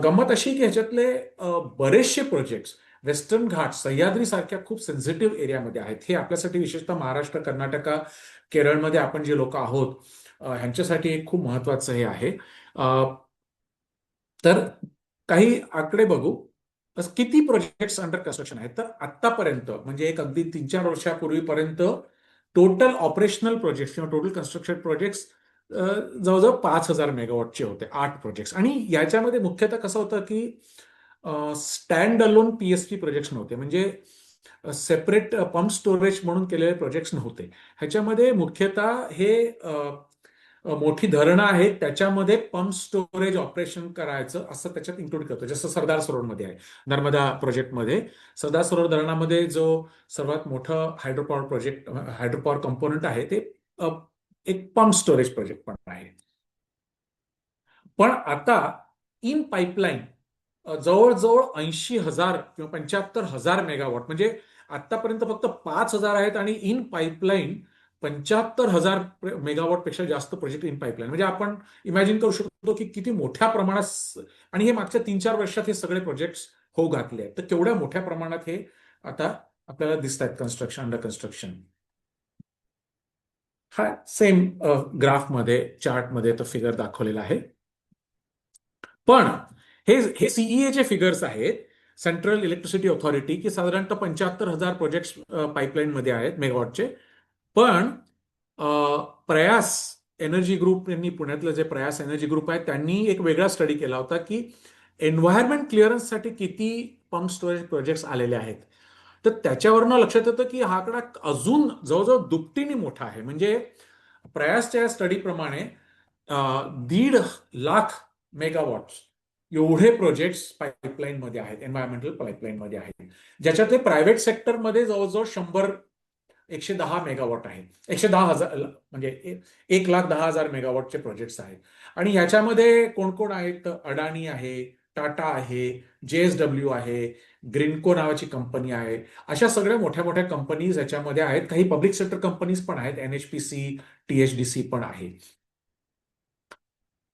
गंमत अशी की ह्याच्यातले बरेचसे प्रोजेक्ट्स वेस्टर्न घाट, सह्याद्री सारख्या खूप सेन्सिटिव्ह एरियामध्ये आहेत. हे आपल्यासाठी विशेषतः महाराष्ट्र, कर्नाटका, केरळमध्ये आपण जे लोक आहोत ह्यांच्यासाठी एक खूप महत्वाचं हे आहे. तर काही आकडे बघू. किती प्रोजेक्ट्स अंडर कन्स्ट्रक्शन आहेत, तर आतापर्यंत म्हणजे एक अगदी 3-4 वर्षापूर्वीपर्यंत टोटल ऑपरेशनल प्रोजेक्ट्स किंवा टोटल कन्स्ट्रक्शन प्रोजेक्ट्स जवळजवळ 5,000 मेगावॉटचे होते, 8 प्रोजेक्ट्स. आणि याच्यामध्ये मुख्यतः कसं होतं की स्टँड अलोन पीएसपी प्रोजेक्ट्स नव्हते, म्हणजे सेपरेट पंप स्टोरेज म्हणून केलेले प्रोजेक्ट्स नव्हते. ह्याच्यामध्ये मुख्यतः हे मोठी धरणं आहेत त्याच्यामध्ये पंप स्टोरेज ऑपरेशन करायचं असं त्याच्यात इन्क्लूड करतो. जसं सरदार सरोवरमध्ये आहे, नर्मदा प्रोजेक्टमध्ये सरदार सरोवर धरणामध्ये जो सर्वात मोठं हायड्रो पॉवर कंपोनंट आहे ते एक पंप स्टोरेज प्रोजेक्ट पण आहे. पण आता इन पाईपलाईन जवळजवळ 80,000 किंवा 75,000 मेगावॉट, म्हणजे आतापर्यंत फक्त 5,000 आहेत आणि इन पाईपलाईन 75,000 मेगावॉट पेक्षा जास्त प्रोजेक्ट इन पाईपलाईन. म्हणजे आपण इमॅजिन करू शकतो की किती मोठ्या प्रमाणात. आणि हे मागच्या 3-4 वर्षात हे सगळे प्रोजेक्ट हो घातले आहेत, तर केवढ्या मोठ्या प्रमाणात हे आता आपल्याला दिसत आहेत कन्स्ट्रक्शन, अंडर कन्स्ट्रक्शन. हा सेम ग्राफमध्ये, चार्टमध्ये तो फिगर दाखवलेला आहे. पण हे सीईएचे फिगर्स आहेत. सेंट्रल इलेक्ट्रिसिटी ऑथॉरिटी, की साधारणतः 75,000 प्रोजेक्ट्स पाईपलाईनमध्ये आहेत मेगावॉटचे. पण प्रयास एनर्जी ग्रुप यांनी, पुण्यातलं जे प्रयास एनर्जी ग्रुप आहे, त्यांनी एक वेगळा स्टडी केला होता की एन्व्हायरमेंट क्लिअरन्ससाठी किती पंप स्टोरेज प्रोजेक्ट्स आलेले आहेत. तर त्याच्यावरनं लक्षात येतं की हा आकडा अजून जवळजवळ दुपटीने मोठा आहे. म्हणजे प्रयासच्या या स्टडीप्रमाणे 1.5 लाख मेगावॉट्स एवढे प्रोजेक्ट्स पाईपलाईनमध्ये आहेत, एन्व्हायरमेंटल पाईपलाईनमध्ये आहेत, ज्याच्यातले प्रायव्हेट सेक्टरमध्ये जवळजवळ 110 मेगावॉट आहे. 110,000 म्हणजे 1,10,000 मेगावॉटचे प्रोजेक्ट्स आहेत. आणि याच्यामध्ये कोण कोण आहेत? तर अडाणी आहे, टाटा आहे, JSW आहे, ग्रीनको नावाची कंपनी आहे. अशा सगळ्या मोठ्या मोठ्या कंपनीज याच्यामध्ये आहेत. काही पब्लिक सेक्टर कंपनीज पण आहेत, NHPC, THDC पण आहे.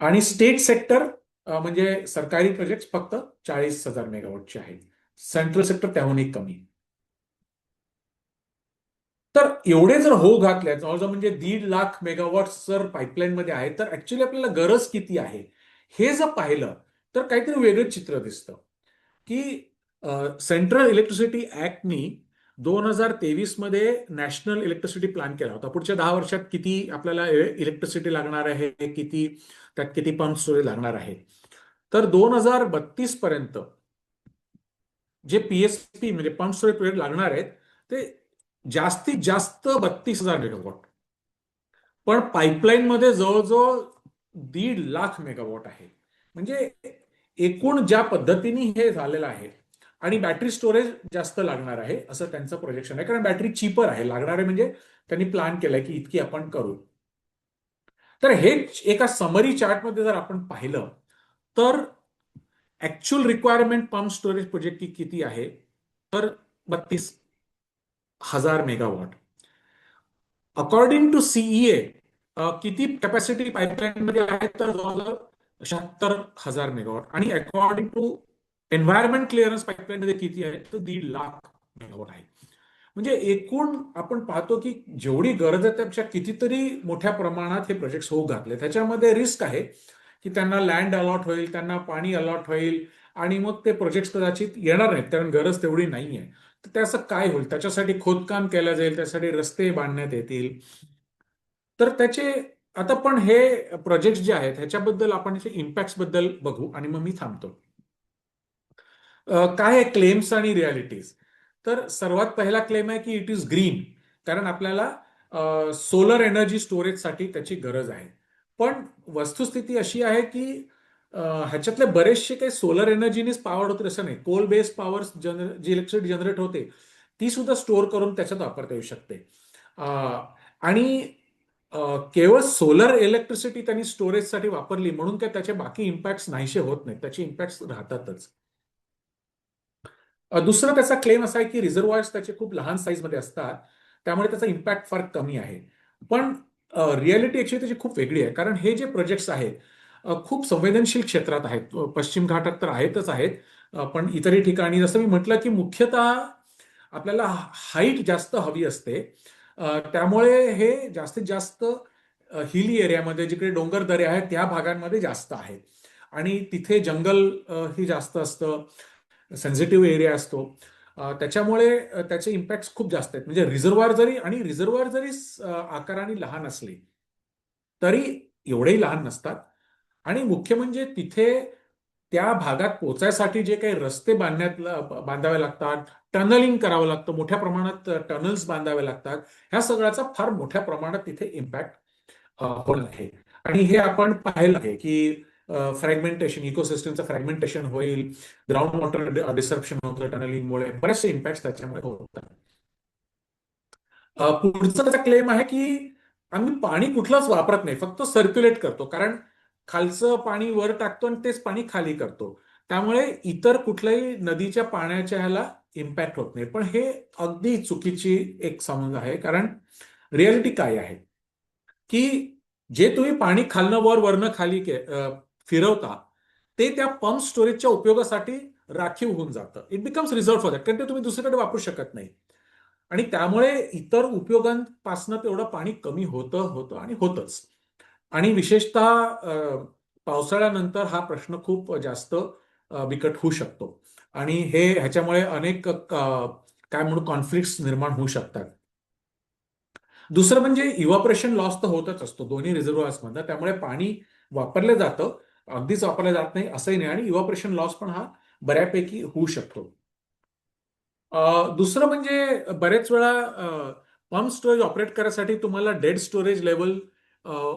आणि स्टेट सेक्टर म्हणजे सरकारी प्रोजेक्ट फक्त 40,000 मेगावॉटचे आहेत. सेंट्रल सेक्टर त्याहूनही कमी. तर एवढे जर हो घातले, जवळजवळ म्हणजे 1.5 लाख मेगावॉट जर पाईपलाईनमध्ये आहे, तर ऍक्च्युली आपल्याला गरज किती आहे हे जर पाहिलं तर काहीतरी वेगळंच चित्र दिसतं. की सेंट्रल इलेक्ट्रिसिटी ऍक्टनी 2023 मध्ये नॅशनल इलेक्ट्रिसिटी प्लॅन केला होता. पुढच्या 10 वर्षात किती आपल्याला इलेक्ट्रिसिटी लागणार आहे, किती त्यात किती पंप स्टोरेज लागणार आहे. तर 2032 पर्यंत जे PSP म्हणजे पंप स्टोरेज प्रोजेक्ट लागणार आहेत ते जास्तीत जास्त 32,000 मेगावॉट. पण पाईपलाईनमध्ये जवळजवळ 1.5 लाख मेगावॉट आहे. म्हणजे एकूण ज्या पद्धतीने हे झालेलं आहे, आणि बॅटरी स्टोरेज जास्त लागणार आहे असं त्यांचं प्रोजेक्शन आहे, कारण बॅटरी चीपर आहे. लागणार आहे म्हणजे त्यांनी प्लॅन केलाय की इतकी आपण करू. तर हे एका समरी चार्टमध्ये जर आपण पाहिलं तर actual requirement pump storage project की किती आहे, तर 32,000 मेगावॉट. अकॉर्डिंग टू सीईए किती कॅपॅसिटी पाईपलाईनमध्ये आहे, तर जवळजवळ 76,000 मेगावॉट. आणि अकॉर्डिंग टू एन्व्हायरमेंट क्लिअरन्स पाईपलाईनमध्ये किती आहे, तर 1.5 लाख मेगावॉट आहे. म्हणजे एकूण आपण पाहतो की जेवढी गरज आहे त्यापेक्षा कितीतरी मोठ्या प्रमाणात हे प्रोजेक्ट होऊ घातले. त्याच्यामध्ये रिस्क आहे की त्यांना लँड अलॉट होईल, त्यांना पाणी अलॉट होईल, आणि मग ते प्रोजेक्ट कदाचित येणार नाहीत कारण गरज तेवढी नाहीये. तर त्याचं काय होईल? त्याच्यासाठी खोदकाम केलं जाईल, त्यासाठी रस्ते बांधण्यात येतील. तर त्याचे आता पण हे प्रोजेक्ट जे आहेत ह्याच्याबद्दल आपण इम्पॅक्ट बद्दल बघू आणि मग मी थांबतो. काय आहे क्लेम्स आणि रियालिटीज? तर सर्वात पहिला क्लेम आहे की इट इज ग्रीन, कारण आपल्याला सोलर एनर्जी स्टोरेजसाठी त्याची गरज आहे. पण वस्तुस्थिती अशी आहे की ह्याच्यातले बरेचसे काही सोलर एनर्जीनीच पॉवर होते असं नाही. कोल बेस्ड पॉवर जी इलेक्ट्रिसिटी जनरेट होते ती सुद्धा स्टोअर करून त्याच्यात वापरता येऊ शकते. आणि केवळ सोलर इलेक्ट्रिसिटी त्यांनी स्टोरेजसाठी वापरली म्हणून काय त्याचे बाकी इम्पॅक्ट नाहीसे होत नाहीत, त्याचे इम्पॅक्ट राहतातच. दुसरा त्याचा क्लेम असा आहे की रिझर्व्हॉयर्स त्याचे खूप लहान साईजमध्ये असतात, त्यामुळे त्याचा इम्पॅक्ट फार कमी आहे. पण रियालिटी ऍक्च्युली त्याची खूप वेगळी आहे, कारण हे जे प्रोजेक्ट्स आहेत खूप संवेदनशील क्षेत्रात आहेत. पश्चिम घाटात तर आहेतच आहेत, पण इतरही ठिकाणी जसं मी म्हटलं की मुख्यतः आपल्याला हाईट जास्त हवी असते. त्यामुळे हे जास्तीत जास्त हिली एरियामध्ये, जिकडे डोंगर दऱ्या आहेत त्या भागांमध्ये जास्त आहेत. आणि तिथे जंगल ही जास्त असतं, सेन्सिटिव्ह एरिया असतो. त्याच्यामुळे त्याचे इम्पॅक्ट खूप जास्त आहेत. म्हणजे रिझर्व्हायर जरी आकाराने लहान असले तरी एवढेही लहान नसतात. आणि मुख्य म्हणजे तिथे त्या भागात पोचायसाठी जे काही रस्ते बांधावे लागतात, टनलिंग करावं लागतं, मोठ्या प्रमाणात टनल्स बांधावे लागतात, ह्या सगळ्याचा फार मोठ्या प्रमाणात तिथे इम्पॅक्ट होणार आहे. आणि हे आपण पाहिलं आहे की फ्रॅगमेंटेशन, इकोसिस्टमचं फ्रॅगमेंटेशन होईल, ग्राउंड वॉटर डिसरप्शन होतं टनलिंगमुळे, बरेचसे इम्पॅक्ट त्याच्यामुळे होतात. पुढचा त्याचा क्लेम आहे की आम्ही पाणी कुठलंच वापरत नाही, फक्त सर्क्युलेट करतो, कारण खालचं पाणी वर टाकतो आणि तेच पाणी खाली करतो, त्यामुळे इतर कुठल्याही नदीच्या पाण्याच्या ह्याला इम्पॅक्ट होत नाही. पण हे अगदी चुकीची एक समज आहे, कारण रियालिटी काय आहे की जे तुम्ही पाणी खालनं वर वरनं खाली फिरवता ते त्या पंप स्टोरेजच्या उपयोगासाठी राखीव होऊन जातं. It becomes reserve for that, कारण ते तुम्ही दुसरीकडे वापरू शकत नाही. आणि त्यामुळे इतर उपयोगांपासून तेवढं पाणी कमी होतं होतं आणि होतच. आणि विशेषतः पावसाळ्यानंतर हा प्रश्न खूप जास्त बिकट होऊ शकतो. आणि ह्याच्यामुळे अनेक काय म्हणू कॉन्फ्लिक्ट निर्माण होऊ शकतात. दुसरं म्हणजे इव्हॅपोरेशन लॉस तर होतच असतो दोन्ही रिझर्व्हॉयर्समधनं, त्यामुळे पाणी वापरलं जातं, अगदीच वापरलं जात नाही असंही नाही, आणि इव्हॅपोरेशन लॉस पण हा बऱ्यापैकी होऊ शकतो. दुसरं म्हणजे बरेच वेळा पंप स्टोरेज ऑपरेट करायसाठी तुम्हाला डेड स्टोरेज लेवल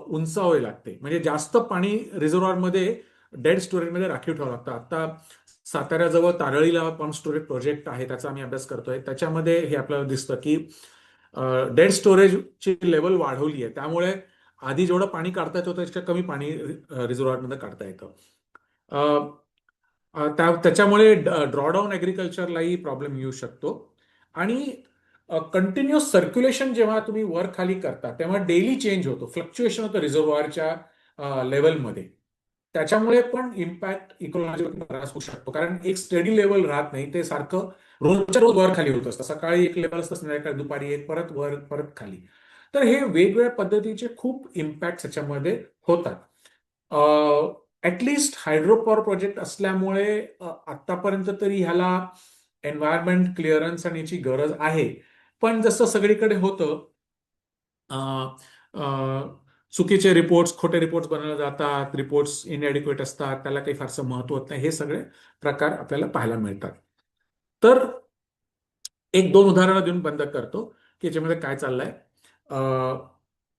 उंचावावे लागते, म्हणजे जास्त पाणी रिझर्व्हॉयरमध्ये डेड स्टोरेजमध्ये राखीव ठेवावं लागतं. आता साताऱ्याजवळ तारळीला पंप स्टोरेज प्रोजेक्ट आहे, त्याचा आम्ही अभ्यास करतोय. त्याच्यामध्ये हे आपल्याला दिसतं की डेड स्टोरेजची लेवल वाढवली आहे, त्यामुळे आधी जेवढं पाणी काढता येतं त्याच्या कमी पाणी रिझर्व्हॉयरमध्ये काढता येतं. त्याच्यामुळे ड्रॉडाऊन ॲग्रिकल्चरलाही प्रॉब्लेम येऊ शकतो. आणि कंटिन्युअस सर्क्युलेशन जेव्हा तुम्ही वर खाली करता तेव्हा डेली चेंज होतो, फ्लक्च्युएशन होतं रिझर्व्हॉयरच्या लेवलमध्ये. त्याच्यामुळे पण इम्पॅक्ट इकॉलॉजीवर त्रास होऊ शकतो, कारण एक स्टडी लेवल राहत नाही, ते सारखं रोजच्या रोज वर खाली होत असतं. सकाळी एक लेवल असतं, संध्याकाळी दुपारी एक, परत वर परत खाली. तर हे वेगवेगळ्या पद्धतीचे खूप इम्पॅक्ट त्याच्यामध्ये होतात. ऍटलिस्ट हायड्रो पॉवर प्रोजेक्ट असल्यामुळे आतापर्यंत तरी ह्याला एन्व्हायरमेंट क्लिअरन्स आणि याची गरज आहे. पण जसं सगळीकडे होतं, अ, अ, चुकीचे रिपोर्ट्स, खोटे रिपोर्ट्स बनवले जातात, रिपोर्ट्स इनएडिक्वेट असतात, त्याला काही फारसं महत्व होत नाही, हे सगळे प्रकार आपल्याला पाहायला मिळतात. तर एक दोन उदाहरणं देऊन बंद करतो की याच्यामध्ये काय चाललंय. अ,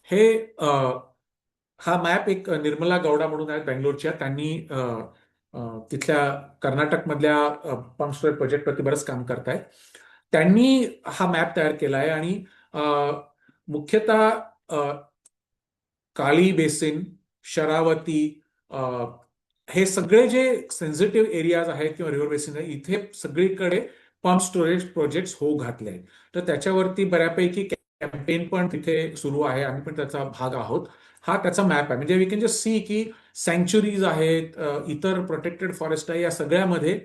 हे अ, हा मॅप एक निर्मला गौडा म्हणून आहेत बेंगलोरच्या, त्यांनी तिथल्या कर्नाटकमधल्या पंप स्टोरेज प्रोजेक्टवरती बरंच काम करतायत. त्यांनी हा मॅप तयार केला आहे, आणि अ, मुख्यतः काळी बेसिन, शरावती, अ, हे सगळे जे सेन्सिटिव्ह एरियाज आहेत किंवा रिव्हर बेसिन आहे, इथे सगळीकडे पंप स्टोरेज प्रोजेक्ट होऊ घातले आहेत. तर त्याच्यावरती बऱ्यापैकी कॅम्पेन पण तिथे सुरू आहे, आम्ही पण त्याचा भाग आहोत. हा त्याचा मॅप आहे, म्हणजे वी कॅन जस्ट सी की सँक्च्युरीज आहेत, इतर प्रोटेक्टेड फॉरेस्ट आहे, या सगळ्यामध्ये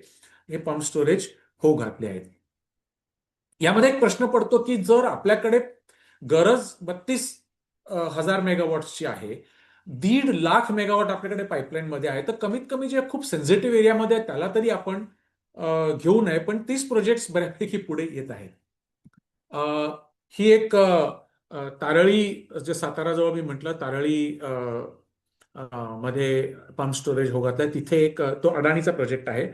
हे पंप स्टोरेज होऊ घातले आहेत. यामध्ये एक प्रश्न पडतो की जर आपल्याकडे गरज 32,000 मेगावॉट्सची आहे, 1.5 लाख मेगावॉट आपल्याकडे पाईपलाईन मध्ये आहे, तर कमीत कमी जे खूप सेन्सिटिव्ह एरियामध्ये आहे त्याला तरी आपण घेऊ नये. पण 30 प्रोजेक्ट्स बऱ्यापैकी पुढे येत आहेत. अ, ही एक तारळी, जे साताराजवळ मी म्हटलं तारळी मध्ये पंप स्टोरेज हो घातलाय, तिथे एक तो अडाणीचा प्रोजेक्ट आहे.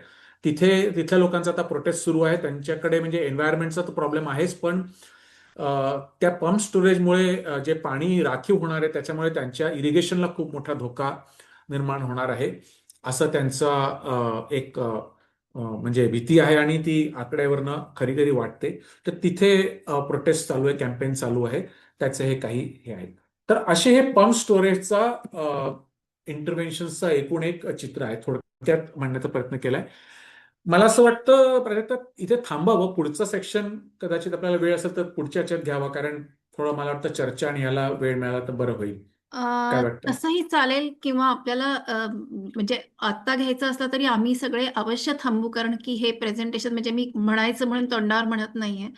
तिथल्या लोकांचा आता प्रोटेस्ट सुरू आहे. त्यांच्याकडे म्हणजे एन्व्हायरमेंटचा तो प्रॉब्लेम आहेच, पण त्या पंप स्टोरेजमुळे जे पाणी राखीव होणार आहे त्याच्यामुळे त्यांच्या इरिगेशनला खूप मोठा धोका निर्माण होणार आहे, असं त्यांचा एक म्हणजे भीती आहे, आणि ती आकड्यावरनं खरी खरी वाटते. तर तिथे प्रोटेस्ट चालू आहे, कॅम्पेन चालू आहे, त्याचे हे काही हे आहेत. तर असे हे पंप स्टोरेजचा इंटरव्हेन्शनचा एकूण एक चित्र आहे, थोडक्यात म्हणण्याचा प्रयत्न केलाय. मला असं वाटतं प्राजक्ता इथे थांबावं, पुढचं सेक्शन कदाचित आपल्याला वेळ असेल तर पुढच्या याच्यात घ्यावा, कारण थोडं मला वाटतं चर्चा आणि याला वेळ मिळाला तर बरं होईल. काय वाटतं? तसंही चालेल किंवा आपल्याला म्हणजे आत्ता घ्यायचं असलं तरी आम्ही सगळे अवश्य थांबू, कारण की हे प्रेझेंटेशन म्हणजे मी म्हणायचं म्हणून तोंडावर म्हणत नाहीये,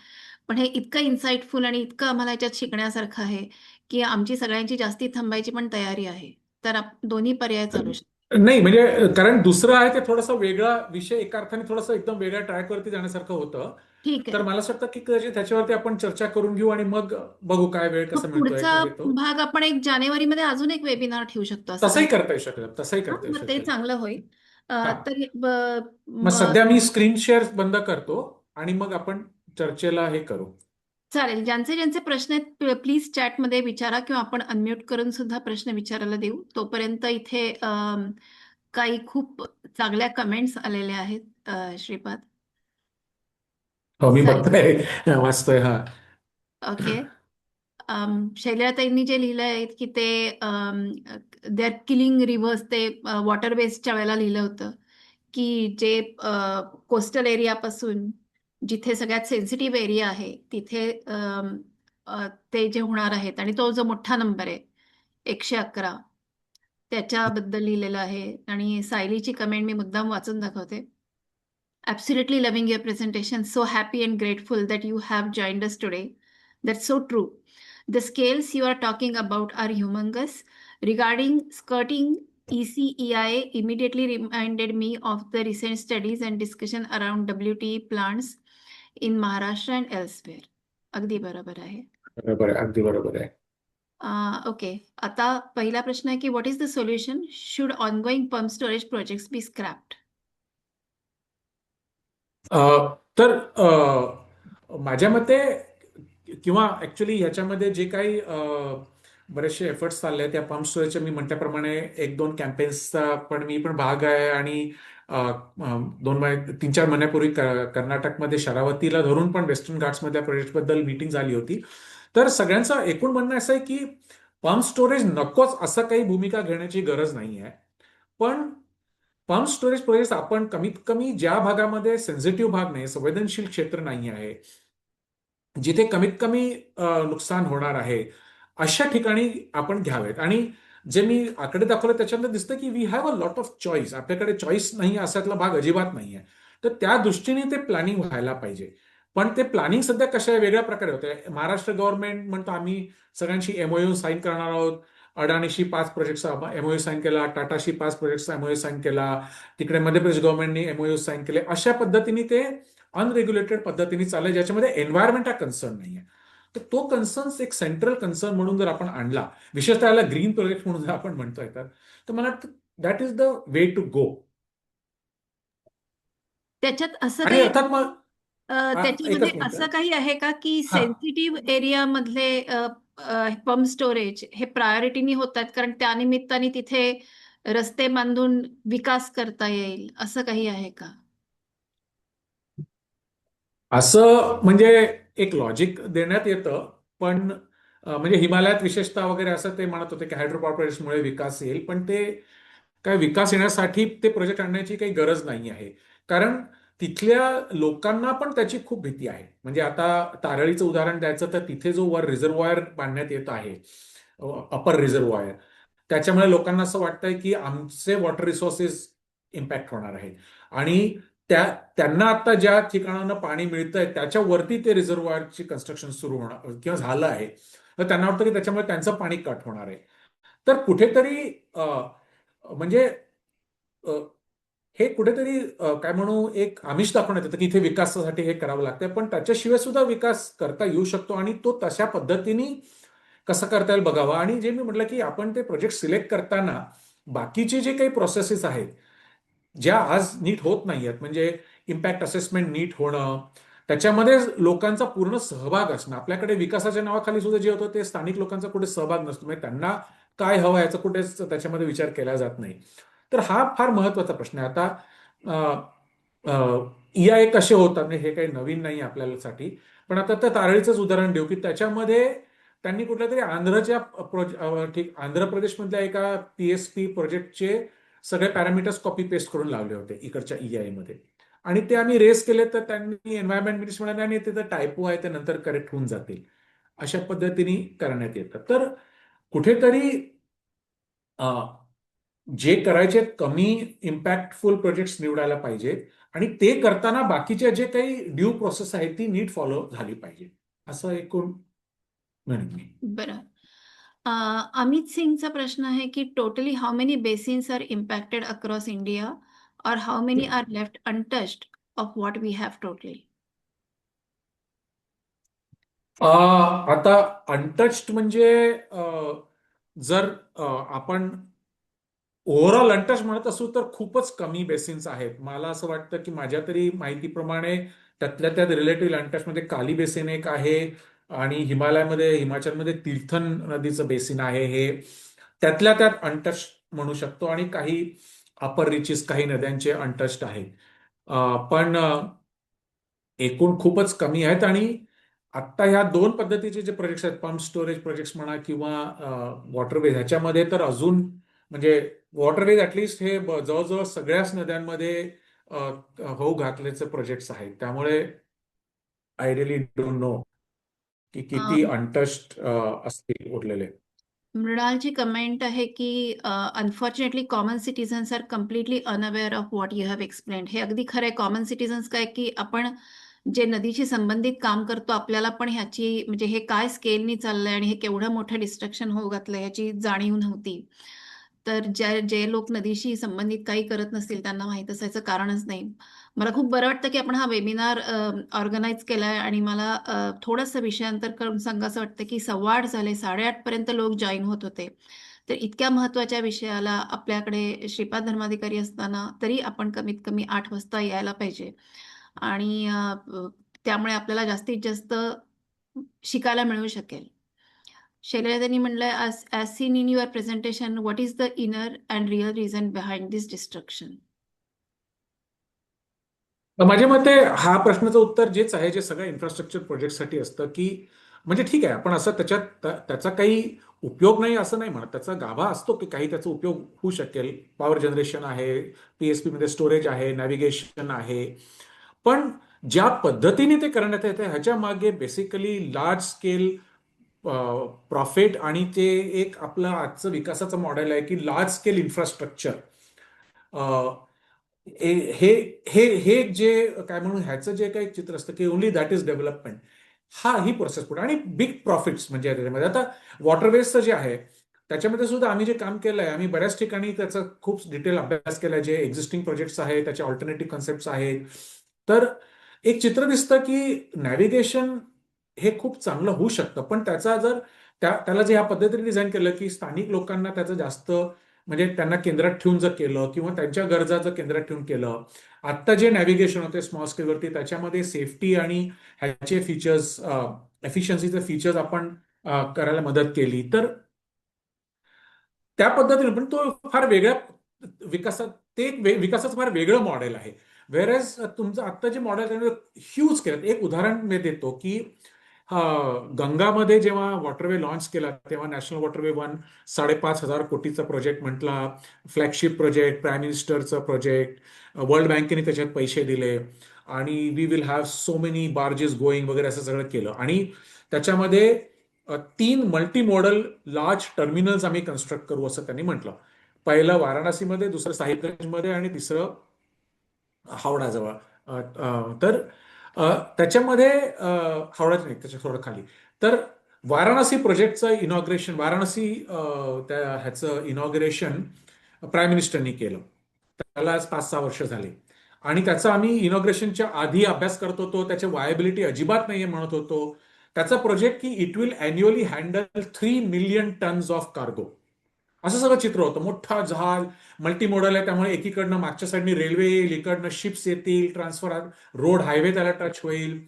पण हे इतकं इन्साइटफुल आणि इतकं आम्हाला याच्यात शिकण्यासारखं आहे की आमची सगळ्यांची जास्ती थांबायची पण तयारी आहे. तर दोन्ही पर्याय चालू शकतात. नाही म्हणजे कारण दुसरं आहे ते थोडासा वेगळा विषय, एका अर्थाने थोडंसं एकदम वेगळ्या ट्रॅकवरती जाण्यासारखं होतं. ठीक तर आहे. मला असं वाटतं की कदाचित त्याच्यावरती आपण चर्चा करून घेऊ, आणि मग बघू काय वेळ कसा मग मिळतोय पुढचा किंवा येतो. भाग आपण एक जानेवारीमध्ये अजून एक वेबिनार ठेवू शकतो, असं तसंही काही. करता येऊ शकेल, तसंही हा, करता येऊ मग ते शकेल. चांगलं होईल. हा, तर मग म- सध्या मी स्क्रीन शेअर बंद करतो आणि मग आपण चर्चेला हे करू. चालेल. ज्यांचे ज्यांचे प्रश्न आहेत प्लीज चॅटमध्ये विचारा किंवा आपण अनम्यूट करून सुद्धा प्रश्न विचारायला देऊ. तोपर्यंत इथे काही खूप चांगल्या कमेंट्स आलेल्या आहेत. श्रीपाद. हो, मी चालेल. बघतोय, वाचतोय. हा. ओके. शैलजाताईंनी जे लिहिलं आहे की ते दे आर किलिंग रिव्हर्स, ते वॉटर वेस्टच्या वेळेला लिहिलं होतं की जे कोस्टल एरियापासून जिथे सगळ्यात सेन्सिटिव्ह एरिया आहे तिथे ते जे होणार आहेत, आणि तो जो मोठा नंबर आहे 111, त्याच्याबद्दल लिहिलेलं आहे. आणि सायलीची कमेंट मी मुद्दाम वाचून दाखवते. Absolutely loving your presentation. So happy and grateful that you have joined us today. That's so true. The scales you are talking about are humongous. Regarding skirting ECEI immediately reminded me of the recent studies and discussion around WTE plants in Maharashtra and elsewhere. अगदी बरोबर आहे. बरोबर आहे, अगदी बरोबर आहे. ओके. आता पहिला प्रश्न आहे की what is the solution? Should ongoing pump storage projects be scrapped? तर माझ्या मते किंवा ऍक्च्युली ह्याच्यामध्ये जे काही बरेचसे एफर्ट्स चालले आहेत त्या पंप स्टोरेजच्या मी म्हटल्याप्रमाणे एक दोन कॅम्पेन्सचा पण मी पण भाग आहे आणि 3-4 महिन्यापूर्वी कर्नाटकमध्ये शरावतीला धरून पण वेस्टर्न घाट्समध्ये प्रोजेक्टबद्दल मीटिंग झाली होती. तर सगळ्यांचं एकूण म्हणणं असं आहे की पंप स्टोरेज नकोच असं काही भूमिका घेण्याची गरज नाही आहे. पण पंप स्टोरेज प्रोजेक्ट आपण कमीत कमी ज्या भागामध्ये सेन्सिटिव्ह भाग नाही, संवेदनशील क्षेत्र नाही आहे, जिथे कमीत कमी नुकसान होणार आहे, अशा ठिकाणी आपण घ्यावेत. आणि जे मी आकडे दाखवले त्याच्यामध्ये दिसतं की we have a lot of choice. आपल्याकडे चॉईस नाही असातला भाग अजिबात नाही आहे. तर त्या दृष्टीने ते प्लॅनिंग व्हायला पाहिजे. पण ते प्लॅनिंग सध्या कशा वेगळ्या प्रकारे होते. महाराष्ट्र गव्हर्नमेंट म्हणतो आम्ही सगळ्यांशी एमओयू साईन करणार आहोत. अडाणीशी 5 प्रोजेक्टचा एमओयू साईन केला, टाटाशी 5 प्रोजेक्टचा एमओयू साईन केला, तिकडे मध्य प्रदेश गव्हर्नमेंटने एमओयू साईन केले. अशा पद्धतीने ते अनरेग्युलेटेड पद्धतीने चाललंय, ज्याच्यामध्ये एन्व्हायरमेंट हा कन्सर्न नाहीये. तर तो कन्सर्न एक सेंट्रल कन्सर्न म्हणून जर आपण आणला, विशेषतः याला ग्रीन प्रोजेक्ट म्हणून जर आपण म्हणतोय, तर मला वाटतं that is the way to go. त्याच्यात असं आणि काही अर्थात मग त्याच्यामध्ये एकच मिनिट. असं काही आहे का की हा. सेन्सिटिव्ह एरिया मधले पंप स्टोरेज हे प्रायोरिटीनी होतात कारण त्यानिमित्ताने तिथे रस्ते बांधून विकास करता येईल असं काही आहे का? असं म्हणजे एक लॉजिक देण्यात येतं, पण म्हणजे हिमालयात विशेषतः वगैरे असं ते म्हणत होते की हायड्रो पॉवर प्रोजेक्ट्समुळे विकास येईल, पण ते काय विकास येण्यासाठी ते प्रोजेक्ट आणण्याची काही गरज नाही आहे. कारण तिथल्या लोकांना पण त्याची खूप भीती आहे. म्हणजे आता तारळीचं उदाहरण द्यायचं तर तिथे जो वर रिझर्व्हॉयर बांधण्यात येत आहे, अपर रिझर्व्हॉयर, त्याच्यामुळे लोकांना असं वाटतंय की आमचे वॉटर रिसोर्सेस इम्पॅक्ट होणार आहेत. आणि त्या त्यांना आता ज्या ठिकाणानं पाणी मिळतंय त्याच्यावरती ते रिझर्व्हॉयरची कन्स्ट्रक्शन सुरू होणार किंवा झालं आहे, तर त्यांना वाटतं की त्याच्यामुळे त्यांचं पाणी कट होणार आहे. तर कुठेतरी म्हणजे अ, हे कुठेतरी काय म्हणू एक आमिष दाखवण्यात येतं की इथे विकासासाठी हे करावं लागतंय, पण त्याच्याशिवाय सुद्धा विकास करता येऊ शकतो आणि तो तशा पद्धतीने कसं करता येईल बघावा. आणि जे मी म्हटलं की आपण ते प्रोजेक्ट सिलेक्ट करताना बाकीचे जे काही प्रोसेसेस आहेत ज्या आज नीट होत नाहीयेत, म्हणजे इम्पॅक्ट असेसमेंट नीट होणं, त्याच्यामध्ये लोकांचा पूर्ण सहभाग असणं. आपल्याकडे विकासाच्या नावाखाली सुद्धा जे होतं ते स्थानिक लोकांचा कुठे सहभाग नसतो, म्हणजे त्यांना काय हवं याचा कुठेच त्याच्यामध्ये विचार केला जात नाही. तर हा फार महत्वाचा प्रश्न आहे. आता EIA कसे होतात म्हणजे हे काही नवीन नाही आपल्यासाठी, पण आता त्या तारळीचंच उदाहरण देऊ की त्याच्यामध्ये त्यांनी कुठल्या तरी आंध्र प्रदेशमधल्या एका PSP प्रोजेक्टचे सगळे पॅरामीटर्स कॉपी पेस्ट करून लावले होते इकडच्या EIA मध्ये. आणि ते आम्ही रेस केले तर त्यांनी एन्व्हायरमेंट मिनिस्टर म्हणाले आणि तिथं टायपो आहे ते नंतर करेक्ट होऊन जातील. अशा पद्धतीने करण्यात येतं. तर कुठेतरी जे करायचे कमी इम्पॅक्टफुल प्रोजेक्ट्स निवडायला पाहिजेत आणि ते करताना बाकीच्या जे काही ड्यू प्रोसेस आहे ती नीट फॉलो झाली पाहिजे, असं एकूण म्हणेन मी. बरं. अमित सिंगचा प्रश्न आहे की totally how many basins are impacted across India or how many are left untouched of what we have totally? आता अनटच्ड म्हणजे जर आपण ओव्हरऑल अनटच म्हणत असू तर खूपच कमी बेसिन्स आहेत. मला असं वाटतं की माझ्या तरी माहितीप्रमाणे त्यातल्या त्यात रिलेटिव्ह अनटचमध्ये काली बेसिन एक आहे आणि हिमाचलमध्ये तीर्थन नदीचं बेसिन आहे. हे त्यातल्या त्यात अनटच म्हणू शकतो आणि काही अपर रिचेस काही नद्यांचे अनटच्ड आहेत. पण एकूण खूपच कमी आहेत. आणि आता ह्या दोन पद्धतीचे जे प्रोजेक्ट्स आहेत, पंप स्टोरेज प्रोजेक्ट्स म्हणा किंवा वॉटरवेज, ह्याच्यामध्ये तर अजून म्हणजे वॉटरवेज ऍटलिस्ट हे जवळजवळ सगळ्याच नद्यांमध्ये होऊ घातल्याचे प्रोजेक्ट्स आहेत. त्यामुळे आय रिअली डोंट नो की किती अनटच्ड असतील उरलेले. मृणालची कमेंट आहे की unfortunately common citizens are completely unaware of what you have explained. हे अगदी खरं आहे. कॉमन सिटीजन्स काय की आपण जे नदीशी संबंधित काम करतो आपल्याला पण ह्याची म्हणजे हे काय स्केलनी चाललंय आणि हे केवढं मोठं डिस्ट्रक्शन होऊ घातलं ह्याची जाणीव नव्हती. तर जे लोक नदीशी संबंधित काही करत नसतील त्यांना माहीत असायचं कारणच नाही. मला खूप बरं वाटतं की आपण हा वेबिनार ऑर्गनाईज केलाय आणि मला थोडंसं विषयांतर करून सांगायचं वाटतं की 8:15 झाले, 8:30 पर्यंत लोक जॉईन होत होते. तर इतक्या महत्त्वाच्या विषयाला आपल्याकडे श्रीपाद धर्माधिकारी असताना तरी आपण कमीत कमी 8 वाजता यायला पाहिजे आणि त्यामुळे आपल्याला जास्तीत जास्त शिकायला मिळू शकेल. शैलजा त्यांनी म्हटलंय, "as seen in your presentation, what is the inner and real reason behind this destruction?" माझ्या मते हा प्रश्नाचं उत्तर जेच आहे जे सगळ्या इन्फ्रास्ट्रक्चर प्रोजेक्टसाठी असतं, की म्हणजे ठीक आहे आपण असं त्याचा काही उपयोग नाही असं नाही म्हणत. त्याचा गाभा असतो की काही त्याचा उपयोग होऊ शकेल. पॉवर जनरेशन आहे, पीएसपी मध्ये स्टोरेज आहे, नॅव्हिगेशन आहे. पण ज्या पद्धतीने ते करण्यात येते ह्याच्या मागे बेसिकली लार्ज स्केल प्रॉफिट आणि ते एक आपलं आजचं विकासाचं मॉडेल आहे की लार्ज स्केल इन्फ्रास्ट्रक्चर हे हे हे हे जे काय म्हणून ह्याचं जे काही चित्र असतं की ओनली दॅट इज डेव्हलपमेंट हा ही प्रोसेस पुढे आणि बिग प्रॉफिट्स म्हणजे त्याच्यामध्ये आता वॉटरवेजचं जे आहे त्याच्यामध्ये सुद्धा आम्ही जे काम केलंय आम्ही बऱ्याच ठिकाणी त्याचा खूप डिटेल अभ्यास केलाय जे एक्झिस्टिंग प्रोजेक्ट्स आहेत त्याचे ऑल्टरनेटिव्ह कन्सेप्ट आहेत तर एक चित्र दिसतं की नॅव्हिगेशन हे खूप चांगलं होऊ शकतं पण त्याचा जर त्याला जे ह्या पद्धतीने डिझाईन केलं की स्थानिक लोकांना त्याचं जास्त म्हणजे त्यांना केंद्रात ठेवून जर केलं किंवा त्यांच्या गरजा जर केंद्रात ठेवून केलं आत्ता जे नॅव्हिगेशन होते स्मॉल स्केलवरती त्याच्यामध्ये सेफ्टी आणि ह्याचे फीचर्स एफिशियन्सीचे फीचर्स आपण करायला मदत केली तर त्या पद्धतीने पण तो फार वेगळ्या विकासात ते विकासाचं फार वेगळं मॉडेल आहे वेरएज तुमचं आत्ता जे मॉडेल त्याने ह्यूज केलं एक उदाहरण मी देतो की गंगामध्ये जेव्हा वॉटरवे लॉन्च केला तेव्हा नॅशनल वॉटरवे 1 5,500 कोटीचा प्रोजेक्ट म्हटला फ्लॅगशिप प्रोजेक्ट प्राईम मिनिस्टरचं प्रोजेक्ट वर्ल्ड बँकेने त्याच्यात पैसे दिले आणि we will have so many barges going वगैरे असं सगळं केलं आणि त्याच्यामध्ये 3 मल्टी मॉडल लार्ज टर्मिनल्स आम्ही कन्स्ट्रक्ट करू असं त्यांनी म्हटलं पहिलं वाराणसीमध्ये दुसरं साहिबगंजमध्ये आणि तिसरं हावडाजवळ तर त्याच्यामध्ये हावडाच नाही त्याच्या थोडं खाली तर वाराणसी प्रोजेक्टचं इनॉग्रेशन वाराणसी त्या ह्याचं इनॉग्रेशन प्राईम मिनिस्टरनी केलं त्याला आज 5-6 वर्ष झाले आणि त्याचा आम्ही इनॉग्रेशनच्या आधी अभ्यास करत होतो त्याची वायबिलिटी अजिबात नाहीये म्हणत होतो त्याचा प्रोजेक्ट की it will annually handle 3 million tons of cargo असं सगळं चित्र होतं मोठा जहाज मल्टी मॉडल आहे त्यामुळे एकीकडनं मागच्या साईडनी रेल्वे येईल इकडनं शिप्स येतील ट्रान्सफर रोड हायवे त्याला टच होईल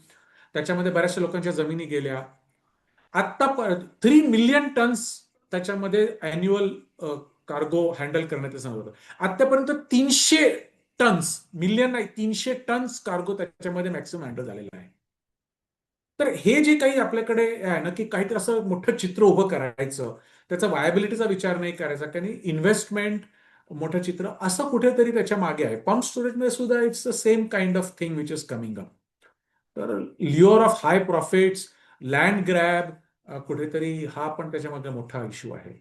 त्याच्यामध्ये बऱ्याचशा लोकांच्या जमिनी गेल्या आत्ता 3 मिलियन टन्स त्याच्यामध्ये अॅन्युअल कार्गो हँडल करण्यात सांगत होतं आतापर्यंत 300 टन्स मिलियन नाही 300 टन्स कार्गो त्याच्यामध्ये मॅक्सिमम हँडल झालेला आहे तर हे जे काही आपल्याकडे आहे ना की काहीतरी असं मोठं चित्र उभं करायचं त्याचा वायबिलिटीचा विचार नाही करायचा कारण इन्व्हेस्टमेंट मोठं चित्र असं कुठेतरी त्याच्या मागे आहे पंप स्टोरेजमध्ये सुद्धा it's the same kind of thing which is coming up तर lure of high profits land grab कुठेतरी हा पण त्याच्यामध्ये मोठा इश्यू आहे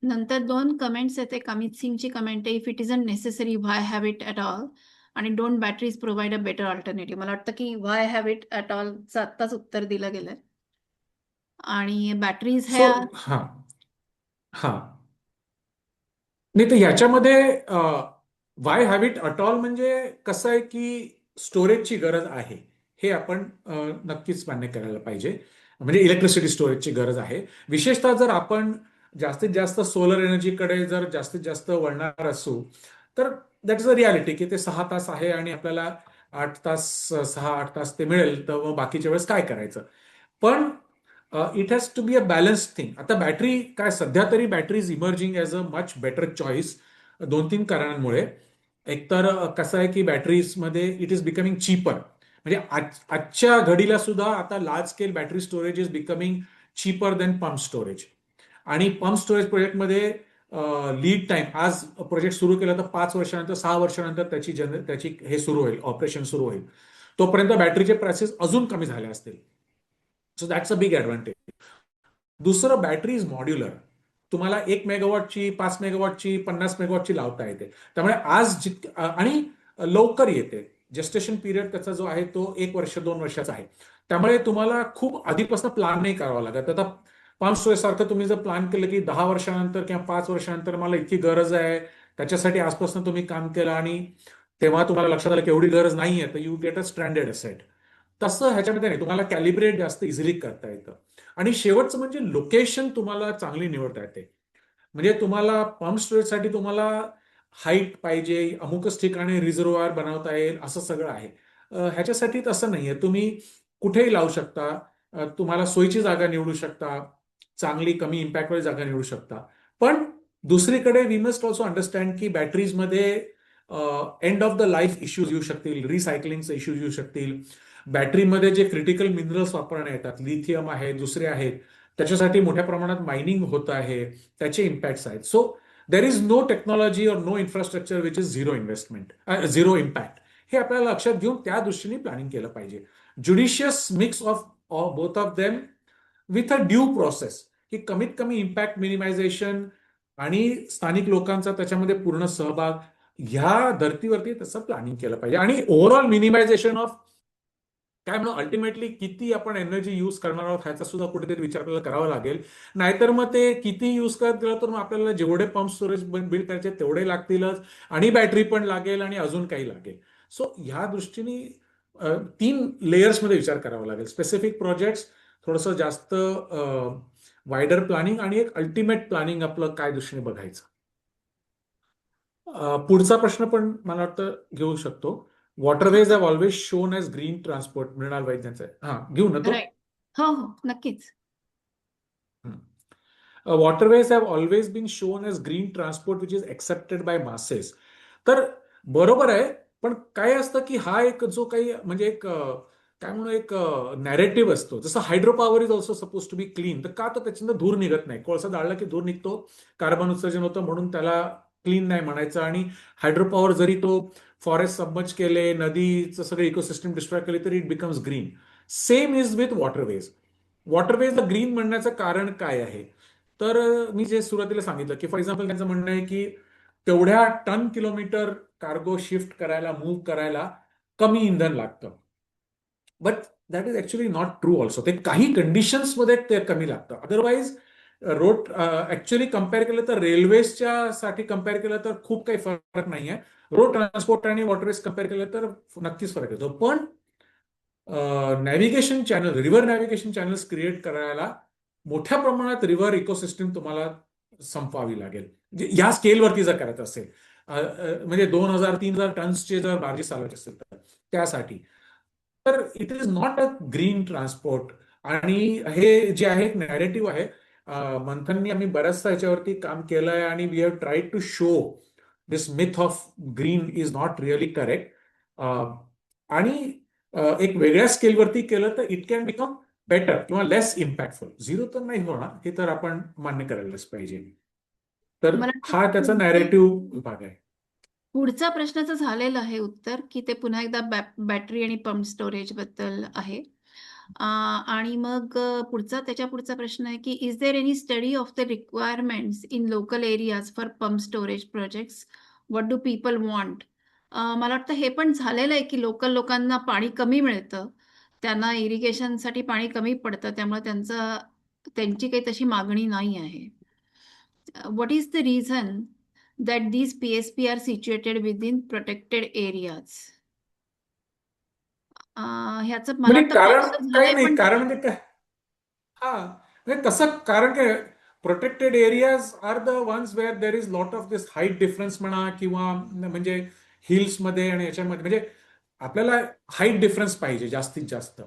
नंतर 2 कमेंट्स आहेत. एक अमित सिंगची कमेंट आहे, "if it isn't necessary, why have it at all? आणि don't batteries provide a better alternative." मला वाटतं की व्हाय हॅव इट ॲट ऑलचं आत्ताच उत्तर दिलं गेलंय. आणि बॅटरीज सो ह्या हा हा नाही तर ह्याच्यामध्ये why have it at all म्हणजे कसं आहे की स्टोरेजची गरज आहे हे आपण नक्कीच मान्य करायला पाहिजे म्हणजे इलेक्ट्रिसिटी स्टोरेजची गरज आहे विशेषतः जर आपण जास्तीत जास्त सोलर एनर्जीकडे जर जास्तीत जास्त वळणार असू तर दॅट इज अ रियालिटी की ते 6 तास आहे आणि आपल्याला 8 तास 6-8 तास ते मिळेल तर मग बाकीच्या वेळेस काय करायचं पण it has to be a balance thing आता बॅटरी काय सध्या तरी battery is emerging as a much better choice 2-3 कारणांमुळे एकतर कसं आहे की बॅटरीजमध्ये इट इज बिकमिंग चीपर म्हणजे आजच्या घडीला सुद्धा आता large scale battery storage is becoming cheaper than pump storage आणि पंप स्टोरेज प्रोजेक्टमध्ये लीड टाइम आज प्रोजेक्ट सुरू केला तर 5 वर्षानंतर 6 वर्षानंतर त्याची हे सुरू होईल ऑपरेशन सुरू होईल तोपर्यंत बॅटरीचे प्राइसेस अजून कमी झाले असतील so that's a big advantage दुसरं बॅटरी इज मॉड्युलर तुम्हाला 1 मेगावॉटची 5 मेगावॉटची 50 मेगावॉटची लावता येते त्यामुळे आज आणि लवकर येते जेस्टेशन पिरियड त्याचा जो आहे तो 1 वर्ष 2 वर्षाचा आहे त्यामुळे तुम्हाला खूप आधीपासून प्लॅन नाही करावा लागत आता पंप स्टोरेज सारखं तुम्ही जर प्लॅन केलं की 10 वर्षानंतर किंवा 5 वर्षानंतर मला इतकी गरज आहे, त्याच्यासाठी आजपासून तुम्ही काम केलं आणि तेव्हा तुम्हाला लक्षात आलं की एवढी गरज नाहीये, तर you get a stranded asset. तसं ह्याच्यामध्ये नाही, तुम्हाला कॅलिब्रेट जास्त इझिली करता येतं. आणि शेवटचं म्हणजे लोकेशन तुम्हाला चांगली निवडता येते. म्हणजे तुम्हाला पंप स्टोरेजसाठी तुम्हाला हाईट पाहिजे, अमुकच ठिकाणी रिझर्व्हायर बनवता येईल, असं सगळं आहे. ह्याच्यासाठी तसं नाहीये, तुम्ही कुठेही लावू शकता. तुम्हाला सोयीची जागा निवडू शकता, चांगली कमी इम्पॅक्टवाली जागा निवडू शकता. पण दुसरीकडे वी मस्ट ऑल्सो अंडरस्टँड की बॅटरीजमध्ये end of the life issues येऊ शकतील, रिसायकलिंगचे इश्यूज येऊ शकतील. बॅटरीमध्ये जे क्रिटिकल मिनरल्स वापरण्यात येतात, लिथियम आहे, दुसरे आहेत, त्याच्यासाठी मोठ्या प्रमाणात मायनिंग होत आहे, त्याचे इम्पॅक्ट्स आहेत. So there is no technology or no infrastructure which is zero investment, zero impact. हे आपल्याला लक्षात घेऊन त्या दृष्टीने प्लॅनिंग केलं पाहिजे. Judicious mix of both of them with a due process, की कमीत कमी इम्पॅक्ट मिनिमायझेशन आणि स्थानिक लोकांचा त्याच्यामध्ये पूर्ण सहभाग, ह्या धर्तीवरती तसं प्लॅनिंग केलं पाहिजे. आणि ओव्हरऑल मिनिमायझेशन ऑफ काय म्हणून अल्टिमेटली किती आपण एनर्जी यूज करणार आहोत ह्याचा सुद्धा कुठेतरी विचार आपल्याला करावा लागेल. नाहीतर मग ते किती यूज करत गेलं तर मग आपल्याला जेवढे पंप स्टोरेज बिल्ड करायचे तेवढे लागतीलच, आणि बॅटरी पण लागेल आणि अजून काही लागेल. सो ह्या दृष्टीने 3 लेयर्समध्ये विचार करावा लागेल. स्पेसिफिक प्रोजेक्ट्स, थोडंसं जास्त वायडर प्लॅनिंग, आणि एक अल्टिमेट प्लॅनिंग आपलं काय दृष्टीने बघायचं. पुढचा प्रश्न पण मला वाटतं घेऊ शकतो. Waterways have always shone as green transport, Mrinal वैद्यांचा आहे. हा, घेऊ ना तो. राईट. हो हो, नक्कीच. Waterways have always been shone as green transport which is accepted by masses. तर बरोबर आहे, पण काय असतं की हा एक जो काही म्हणजे एक काय म्हणू एक नॅरेटिव्ह असतो. जसं hydro power is also suppose to be clean, तर का तर त्याच्यानं धूर निघत नाही. कोळसा जाळला की धूर निघतो, कार्बन उत्सर्जन होतं, म्हणून त्याला क्लीन नाही म्हणायचं. आणि हायड्रो पॉवर जरी तो फॉरेस्ट सबमर्ज केले, नदीचं सगळं इकोसिस्टम डिस्ट्रॉय केले, तरी it becomes green. Same is with waterways. वॉटरवेजला ग्रीन म्हणण्याचं कारण काय आहे? तर मी जे सुरुवातीला सांगितलं की फॉर एक्झाम्पल त्यांचं म्हणणं आहे की तेवढ्या टन किलोमीटर कार्गो शिफ्ट करायला, मूव्ह करायला कमी इंधन लागतं. But that is actually not true also. ते काही कंडिशन्समध्ये ते कमी लागतं. अदरवाईज रोड ऍक्च्युली कम्पेअर केलं तर रेल्वेजच्या साठी कम्पेअर केलं तर खूप काही फरक नाहीये. रोड ट्रान्सपोर्ट आणि वॉटरवेज कम्पेअर केलं तर नक्कीच फरक येतो. पण navigation channel, river navigation channels create करायला मोठ्या प्रमाणात रिव्हर इकोसिस्टम तुम्हाला संपवावी लागेल. या स्केलवरती जर करायचं असेल, म्हणजे 2,000-3,000 टन्सचे जर बार्जेस चालवायचे असेल तर त्यासाठी, तर it is not a green transport. आणि हे जे आहे नॅरेटिव्ह आहे, मंथननी आम्ही बऱ्याचदा याच्यावरती काम केलंय आणि we have tried to show this myth of green is not really correct. आणि एक वेगळ्या स्केलवरती केलं तर इट कॅन बिकम बेटर किंवा लेस इम्पॅक्टफुल. झिरो तर नाही होणार, हे तर आपण मान्य करायलाच पाहिजे. तर मला हा त्याचा वाटतं नॅरेटिव्ह भाग आहे. पुढच्या प्रश्नाचं झालेलं आहे उत्तर, की ते पुन्हा एकदा बॅटरी आणि पंप स्टोरेज बद्दल आहे. आणि मग त्याच्या पुढचा प्रश्न आहे, की is there any study of the requirements in local areas for pump storage projects? What do people want? मला वाटतं हे पण झालेलं आहे, की लोकल लोकांना पाणी कमी मिळतं. त्यांना इरिगेशनसाठी पाणी कमी पडतं. त्यामुळे त्यांची काही तशी मागणी नाही आहे. What is the reason that these PSP are situated within protected areas? ह्याचं मला म्हणजे वाटतं कारण कॉल काही झालंय नाही, पण कारण म्हणजे काय, हा म्हणजे तसं कारण काय, protected areas are the ones where there is lot of this height difference म्हणा, किंवा म्हणजे हिल्समध्ये आणि याच्यामध्ये म्हणजे आपल्याला हाईट डिफरन्स पाहिजे जास्तीत जास्त,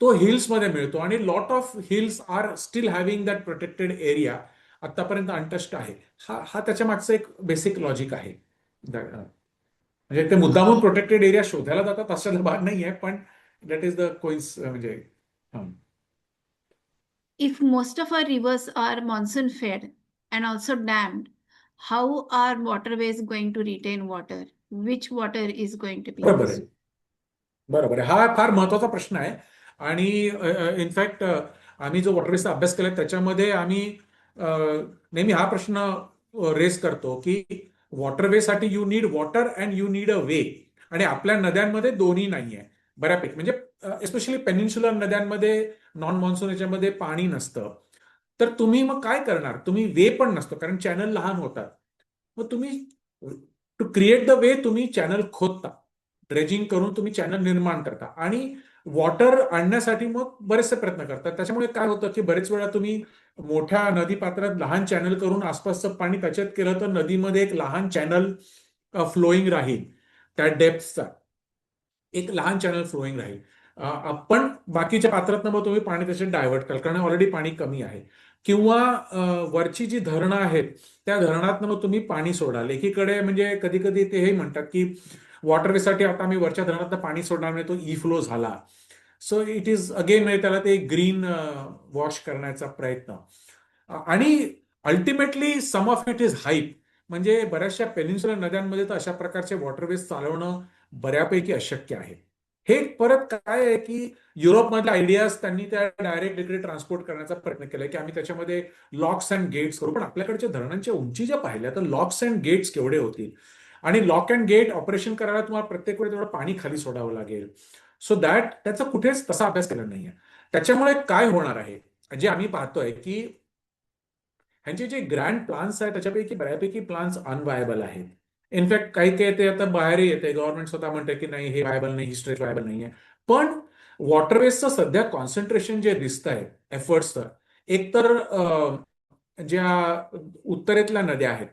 तो हिल्समध्ये मिळतो. आणि lot of hills are still having that protected area, आतापर्यंत अनटच्ड आहे. हा त्याच्या मागचं एक बेसिक लॉजिक आहे. म्हणजे ते मुद्दामून प्रोटेक्टेड एरिया शोधायला जातात अशाला भाग नाही आहे, पण दॅट इज द कोइन्स म्हणजे हं. if most of our rivers are monsoon fed and also dammed, how are waterways going to retain water? Which water is going to be बरोबर आहे. used? बरोबर आहे. हा फार महत्वाचा प्रश्न आहे. आणि इनफॅक्ट आम्ही जो वॉटरवेजचा अभ्यास केला त्याच्यामध्ये आम्ही नेहमी हा प्रश्न रेस करतो की वॉटरवेसाठी you need water and you need a way. आणि आपल्या नद्यांमध्ये दोन्ही नाही आहे बऱ्यापैकी. म्हणजे एस्पेशली पेनिन्सुलर नद्यांमध्ये नॉन मॉन्सून याच्यामध्ये पाणी नसतं. तर तुम्ही मग काय करणार? तुम्ही वे पण नसतो, कारण चॅनल लहान होतात. मग तुम्ही टू क्रिएट द वे तुम्ही चॅनल खोदता, ड्रेजिंग करून तुम्ही चॅनल निर्माण करता आणि वॉटर आणण्यासाठी मग बरेचसे प्रयत्न करतात. त्याच्यामुळे काय होतं की बरेच वेळा तुम्ही मोठ्या नदी पात्रात लहान चॅनल करून आसपासचं पाणी त्याच्यात केलं तर नदीमध्ये एक लहान चॅनल फ्लोईंग राहील, त्या डेप्थचा एक लहान चॅनल फ्लोईंग राहील. पण बाकीच्या पात्रातनं मग तुम्ही पाणी त्याच्यात डायव्हर्ट कराल, कारण ऑलरेडी पाणी कमी आहे. किंवा वरची जी धरणं आहेत त्या धरणातनं मग तुम्ही पाणी सोडाल. एकीकडे म्हणजे कधी कधी ते हे म्हणतात की वॉटरवेसाठी आता आम्ही वरच्या धरणातनं पाणी सोडणार नाही, तो ई फ्लो झाला. सो इट इज अगेन म्हणजे त्याला ते ग्रीन वॉश करण्याचा प्रयत्न. आणि ultimately some of it is hype. म्हणजे बऱ्याचशा पेनिन्सुलर नद्यांमध्ये तर अशा प्रकारचे वॉटरवेज चालवणं बऱ्यापैकी अशक्य आहे. हे परत काय आहे की युरोपमधल्या आयडियाज त्यांनी त्या डायरेक्ट इकडे ट्रान्सपोर्ट करण्याचा प्रयत्न केलाय की आम्ही त्याच्यामध्ये लॉक्स अँड गेट्स करू. पण आपल्याकडच्या धरणांच्या उंची ज्या पाहिल्या तर लॉक्स अँड गेट्स केवढे होतील, आणि लॉक अँड गेट ऑपरेशन करायला तुम्हाला प्रत्येक वेळी तेवढं पाणी खाली सोडावं लागेल. सो दॅट त्याचा कुठेच तसा अभ्यास केला नाहीये. त्याच्यामुळे काय होणार आहे, जे आम्ही पाहतोय की ह्यांचे जे ग्रँड प्लान्स आहेत त्याच्यापैकी बऱ्यापैकी प्लान्स अनवायबल आहेत. इनफॅक्ट काही काही ते आता बाहेरही येते, गव्हर्नमेंट स्वतः म्हणते की नाही हे वायबल नाही, ही स्ट्रेच वायबल नाहीये. पण वॉटरवेजचं सध्या कॉन्सन्ट्रेशन जे दिसत आहे एफर्ट्सचं, एकतर ज्या उत्तरेतल्या नद्या आहेत,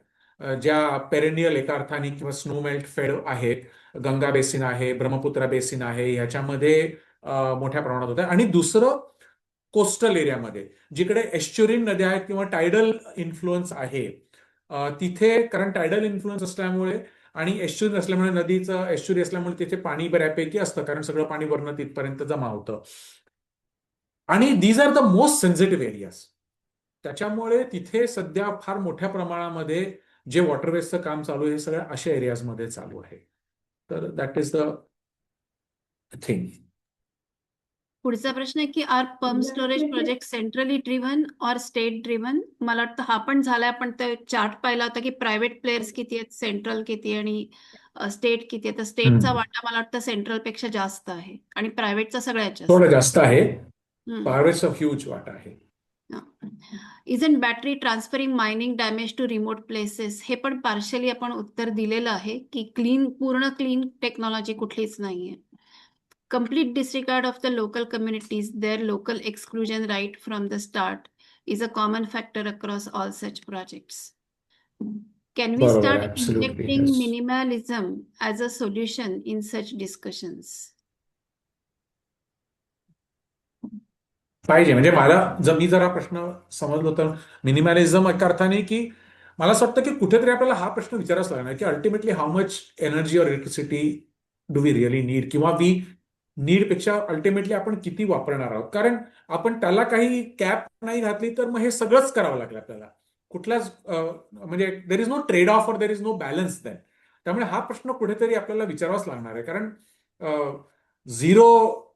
ज्या पेरेनियल एका अर्थाने किंवा स्नोमेल्ट फेड आहेत, गंगा बेसिन आहे, ब्रह्मपुत्रा बेसिन आहे, ह्याच्यामध्ये मोठ्या प्रमाणात होत आहे. आणि दुसरं कोस्टल एरियामध्ये जिकडे एस्च्युरिन नद्या आहेत किंवा टायडल इन्फ्लुअन्स आहे, तिथे कारण टायडल इन्फ्लुअन्स असल्यामुळे आणि एस्च्युरी असल्यामुळे, नदीचं एस्च्युरी असल्यामुळे तिथे पाणी बऱ्यापैकी असतं, कारण सगळं पाणी वरनं तिथपर्यंत जमा होतं. आणि these are the most sensitive areas. त्याच्यामुळे तिथे सध्या फार मोठ्या प्रमाणामध्ये जे वॉटरवेजचं काम चालू आहे हे सगळ्या अशा एरियाजमध्ये चालू आहे. तर दॅट इज द थिंग. पुढचा प्रश्न आहे की are pump storage project centrally driven or state driven? मला वाटतं हा पण झालाय, पण ते चार्ट पाहिला होता की प्रायव्हेट प्लेयर्स किती आहेत, सेंट्रल किती आणि स्टेट किती आहे. तर स्टेटचा वाटा मला वाटतं सेंट्रल पेक्षा जास्त आहे आणि प्रायव्हेटचा सगळ्यात जास्त थोडं आहे. जास्त आहे. हम्म. प्रायव्हेटचा ह्यूज वाटा आहे. Isn't battery transferring mining damage to remote places? हे पण पार्शली आपण उत्तर दिलेलं आहे की पूर्ण क्लीन टेक्नॉलॉजी कुठलीच नाहीये. Complete disregard of the local communities, their local exclusion right from the start is a common factor across all such projects. Can we बरोबर start आहे. Absolutely injecting yes. minimalism as a solution in such discussions? पाहिजे म्हणजे मला जर मी जरा प्रश्न समजलो तर मिनिमॅलिझम एका अर्थाने की मला असं वाटतं की कुठेतरी आपल्याला हा प्रश्न विचारायच लागणार की ultimately how much energy or electricity do we really need, किंवा वी नीड पेक्षा अल्टिमेटली आपण किती वापरणार आहोत. कारण आपण त्याला काही कॅप नाही घातली तर मग हे सगळंच करावं लागेल आपल्याला. कुठल्याच म्हणजे there is no trade off or there is no balance then. त्यामुळे हा प्रश्न कुठेतरी आपल्याला विचारावाच लागणार आहे, कारण झिरो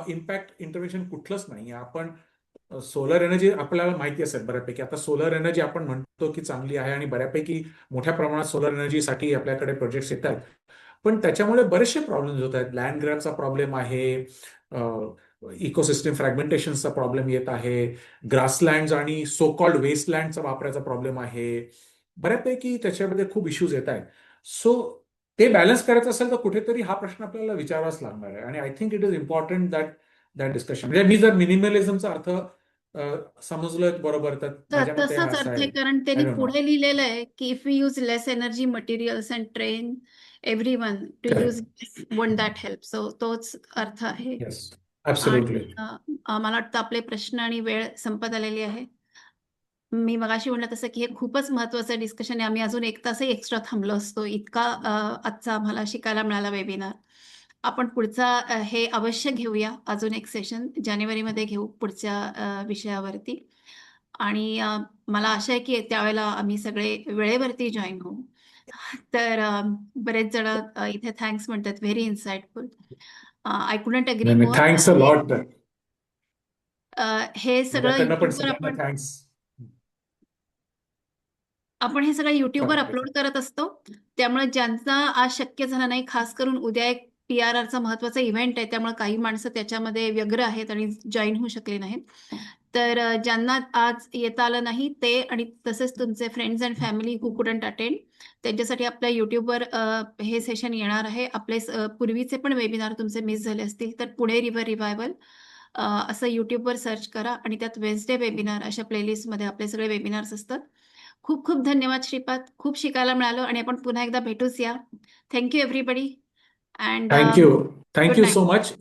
इम्पॅक्ट इंटरव्हेन्शन कुठलंच नाही. आपण सोलर एनर्जी आपल्याला माहिती असेल बऱ्यापैकी. आता सोलर एनर्जी आपण म्हणतो की चांगली आहे आणि बऱ्यापैकी मोठ्या प्रमाणात सोलर एनर्जीसाठी आपल्याकडे प्रोजेक्ट्स येत आहेत. पण त्याच्यामुळे बरेचसे प्रॉब्लेम्स होत आहेत. लँड ग्रॅबचा प्रॉब्लेम आहे, इकोसिस्टम फ्रॅगमेंटेशनचा प्रॉब्लेम येत आहे, ग्रासलँड आणि सो कॉल्ड वेस्टलँडचा वापराचा प्रॉब्लेम आहे. बऱ्यापैकी त्याच्यामध्ये खूप इश्यूज येत आहेत. सो ते बॅलन्स करायचं असेल तर कुठेतरी हा प्रश्न आपल्याला विचारावाच लागणार आहे. आणि I think it is important that discussion. म्हणजे मी जर मिनिमलिझमचा अर्थ समजलोय बरोबर तर माझ्या मते हा तसाच असा अर्थ आहे. आहे, कारण आय त्यांनी डोंट नो. पुढे लिहिलेलं आहे की if you use less energy materials and train everyone to use correct. Won't that help. So तोच अर्थ आहे. येस. आणि ऍब्सोल्युटली. मला वाटतं आपले प्रश्न आणि वेळ संपत आलेली आहे. मी मगाशी म्हटलं तसं की हे खूपच महत्वाचं डिस्कशन आहे. आम्ही अजून 1 तासही एक्स्ट्रा थांबलो असतो. इतका आजचा आम्हाला शिकायला मिळाला वेबिनार. आपण पुढचा हे अवश्य घेऊया. अजून एक सेशन जानेवारीमध्ये घेऊ पुढच्या विषयावरती. आणि मला आशा आहे की त्यावेळेला आम्ही सगळे वेळेवरती जॉइन होऊ. तर बरेच जण इथे थँक्स म्हणतात. Very insightful. I couldn't agree नाही नाही, मोर. Thanks a lot. हे सगळं माझ्याकडनं पण YouTubeवर सगळ्यांना थँक्स. आपण हे सगळं YouTubeवर करेक्ट. अपलोड करत असतो. त्यामुळे ज्यांचा आज शक्य झाला नाही, खास करून उद्या एक PRRचा महत्त्वाचा इव्हेंट आहे, त्यामुळे काही माणसं त्याच्यामध्ये व्यग्र आहेत आणि जॉइन होऊ शकले नाहीत. तर ज्यांना आज येता आलं नाही ते आणि तसेच तुमचे friends and family who couldn't attend, त्यांच्यासाठी आपल्या YouTubeवर हे सेशन येणार आहे. आपले पूर्वीचे पण वेबिनार तुमचे मिस झाले असतील तर पुणे रिव्हर रिवायवल असं YouTubeवर सर्च करा आणि त्यात वेन्सडे वेबिनार अशा प्लेलिस्टमध्ये आपले सगळे वेबिनार्स असतात. खूप खूप धन्यवाद श्रीपाद. खूप शिकायला मिळालं आणि आपण पुन्हा एकदा भेटूच या. Thank you everybody and thank you. Good thank you night. So much.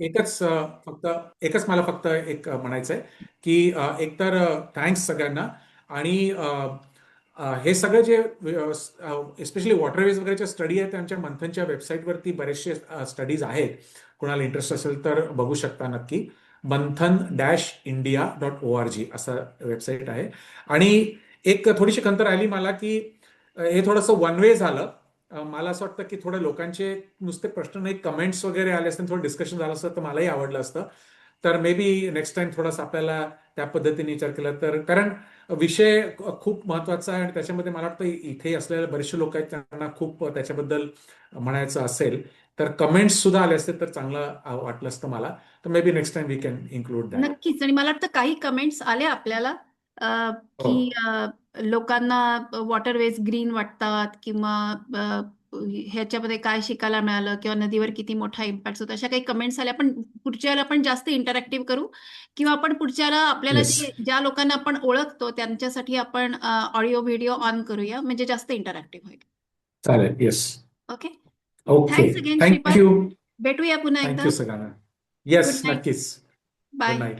एकच मला फक्त एक म्हणायचं आहे की एकतर थँक्स सगळ्यांना आणि हे सगळं जे एस्पेशली वॉटरवेज वगैरेच्या स्टडी आहेत त्यांच्या मंथनच्या वेबसाईटवरती बरेचसे स्टडीज आहेत. कुणाला इंटरेस्ट असेल तर बघू शकता नक्की. मंथन-india.org असं वेबसाईट आहे. आणि एक थोडीशी खंत राहिली मला की हे थोडंसं वन वे झालं. मला असं वाटतं की थोडे लोकांचे नुसते प्रश्न नाही, कमेंट्स वगैरे आले असते, थोडं डिस्कशन झालं असतं तर मलाही आवडलं असतं. तर मे बी नेक्स्ट टाइम थोडासा आपल्याला त्या पद्धतीने विचार केला तर, कारण विषय खूप महत्वाचा आहे आणि त्याच्यामध्ये मला वाटतं इथे असलेले बरेचसे लोक आहेत त्यांना खूप त्याच्याबद्दल म्हणायचं असेल तर कमेंट्स सुद्धा आले असते तर चांगलं वाटलं असतं मला. तर maybe next time we can include that. नक्कीच आणि मला वाटतं काही कमेंट्स आले आपल्याला हो. की लोकांना वॉटरवेज ग्रीन वाटतात किंवा अ, ह्याच्यामध्ये काय शिकायला मिळालं किंवा नदीवर किती मोठा इम्पॅक्ट होतो, अशा काही कमेंट्स आल्या. पण पुढच्या वेळेला आपण जास्त इंटरॅक्टिव्ह करू किंवा आपण पुढच्या वेळेला आपल्याला येस. ज्या लोकांना आपण ओळखतो त्यांच्यासाठी आपण ऑडिओ व्हिडिओ ऑन करूया म्हणजे जास्त इंटरॅक्टिव्ह होईल. चालेल. Yes. Okay. Okay. Thanks again Shripad. Thank you. भेटूया पुन्हा एकदा. थँक्यू सगळ्यांना. Good yes, night. नक्कीच. Good bye. नाईट.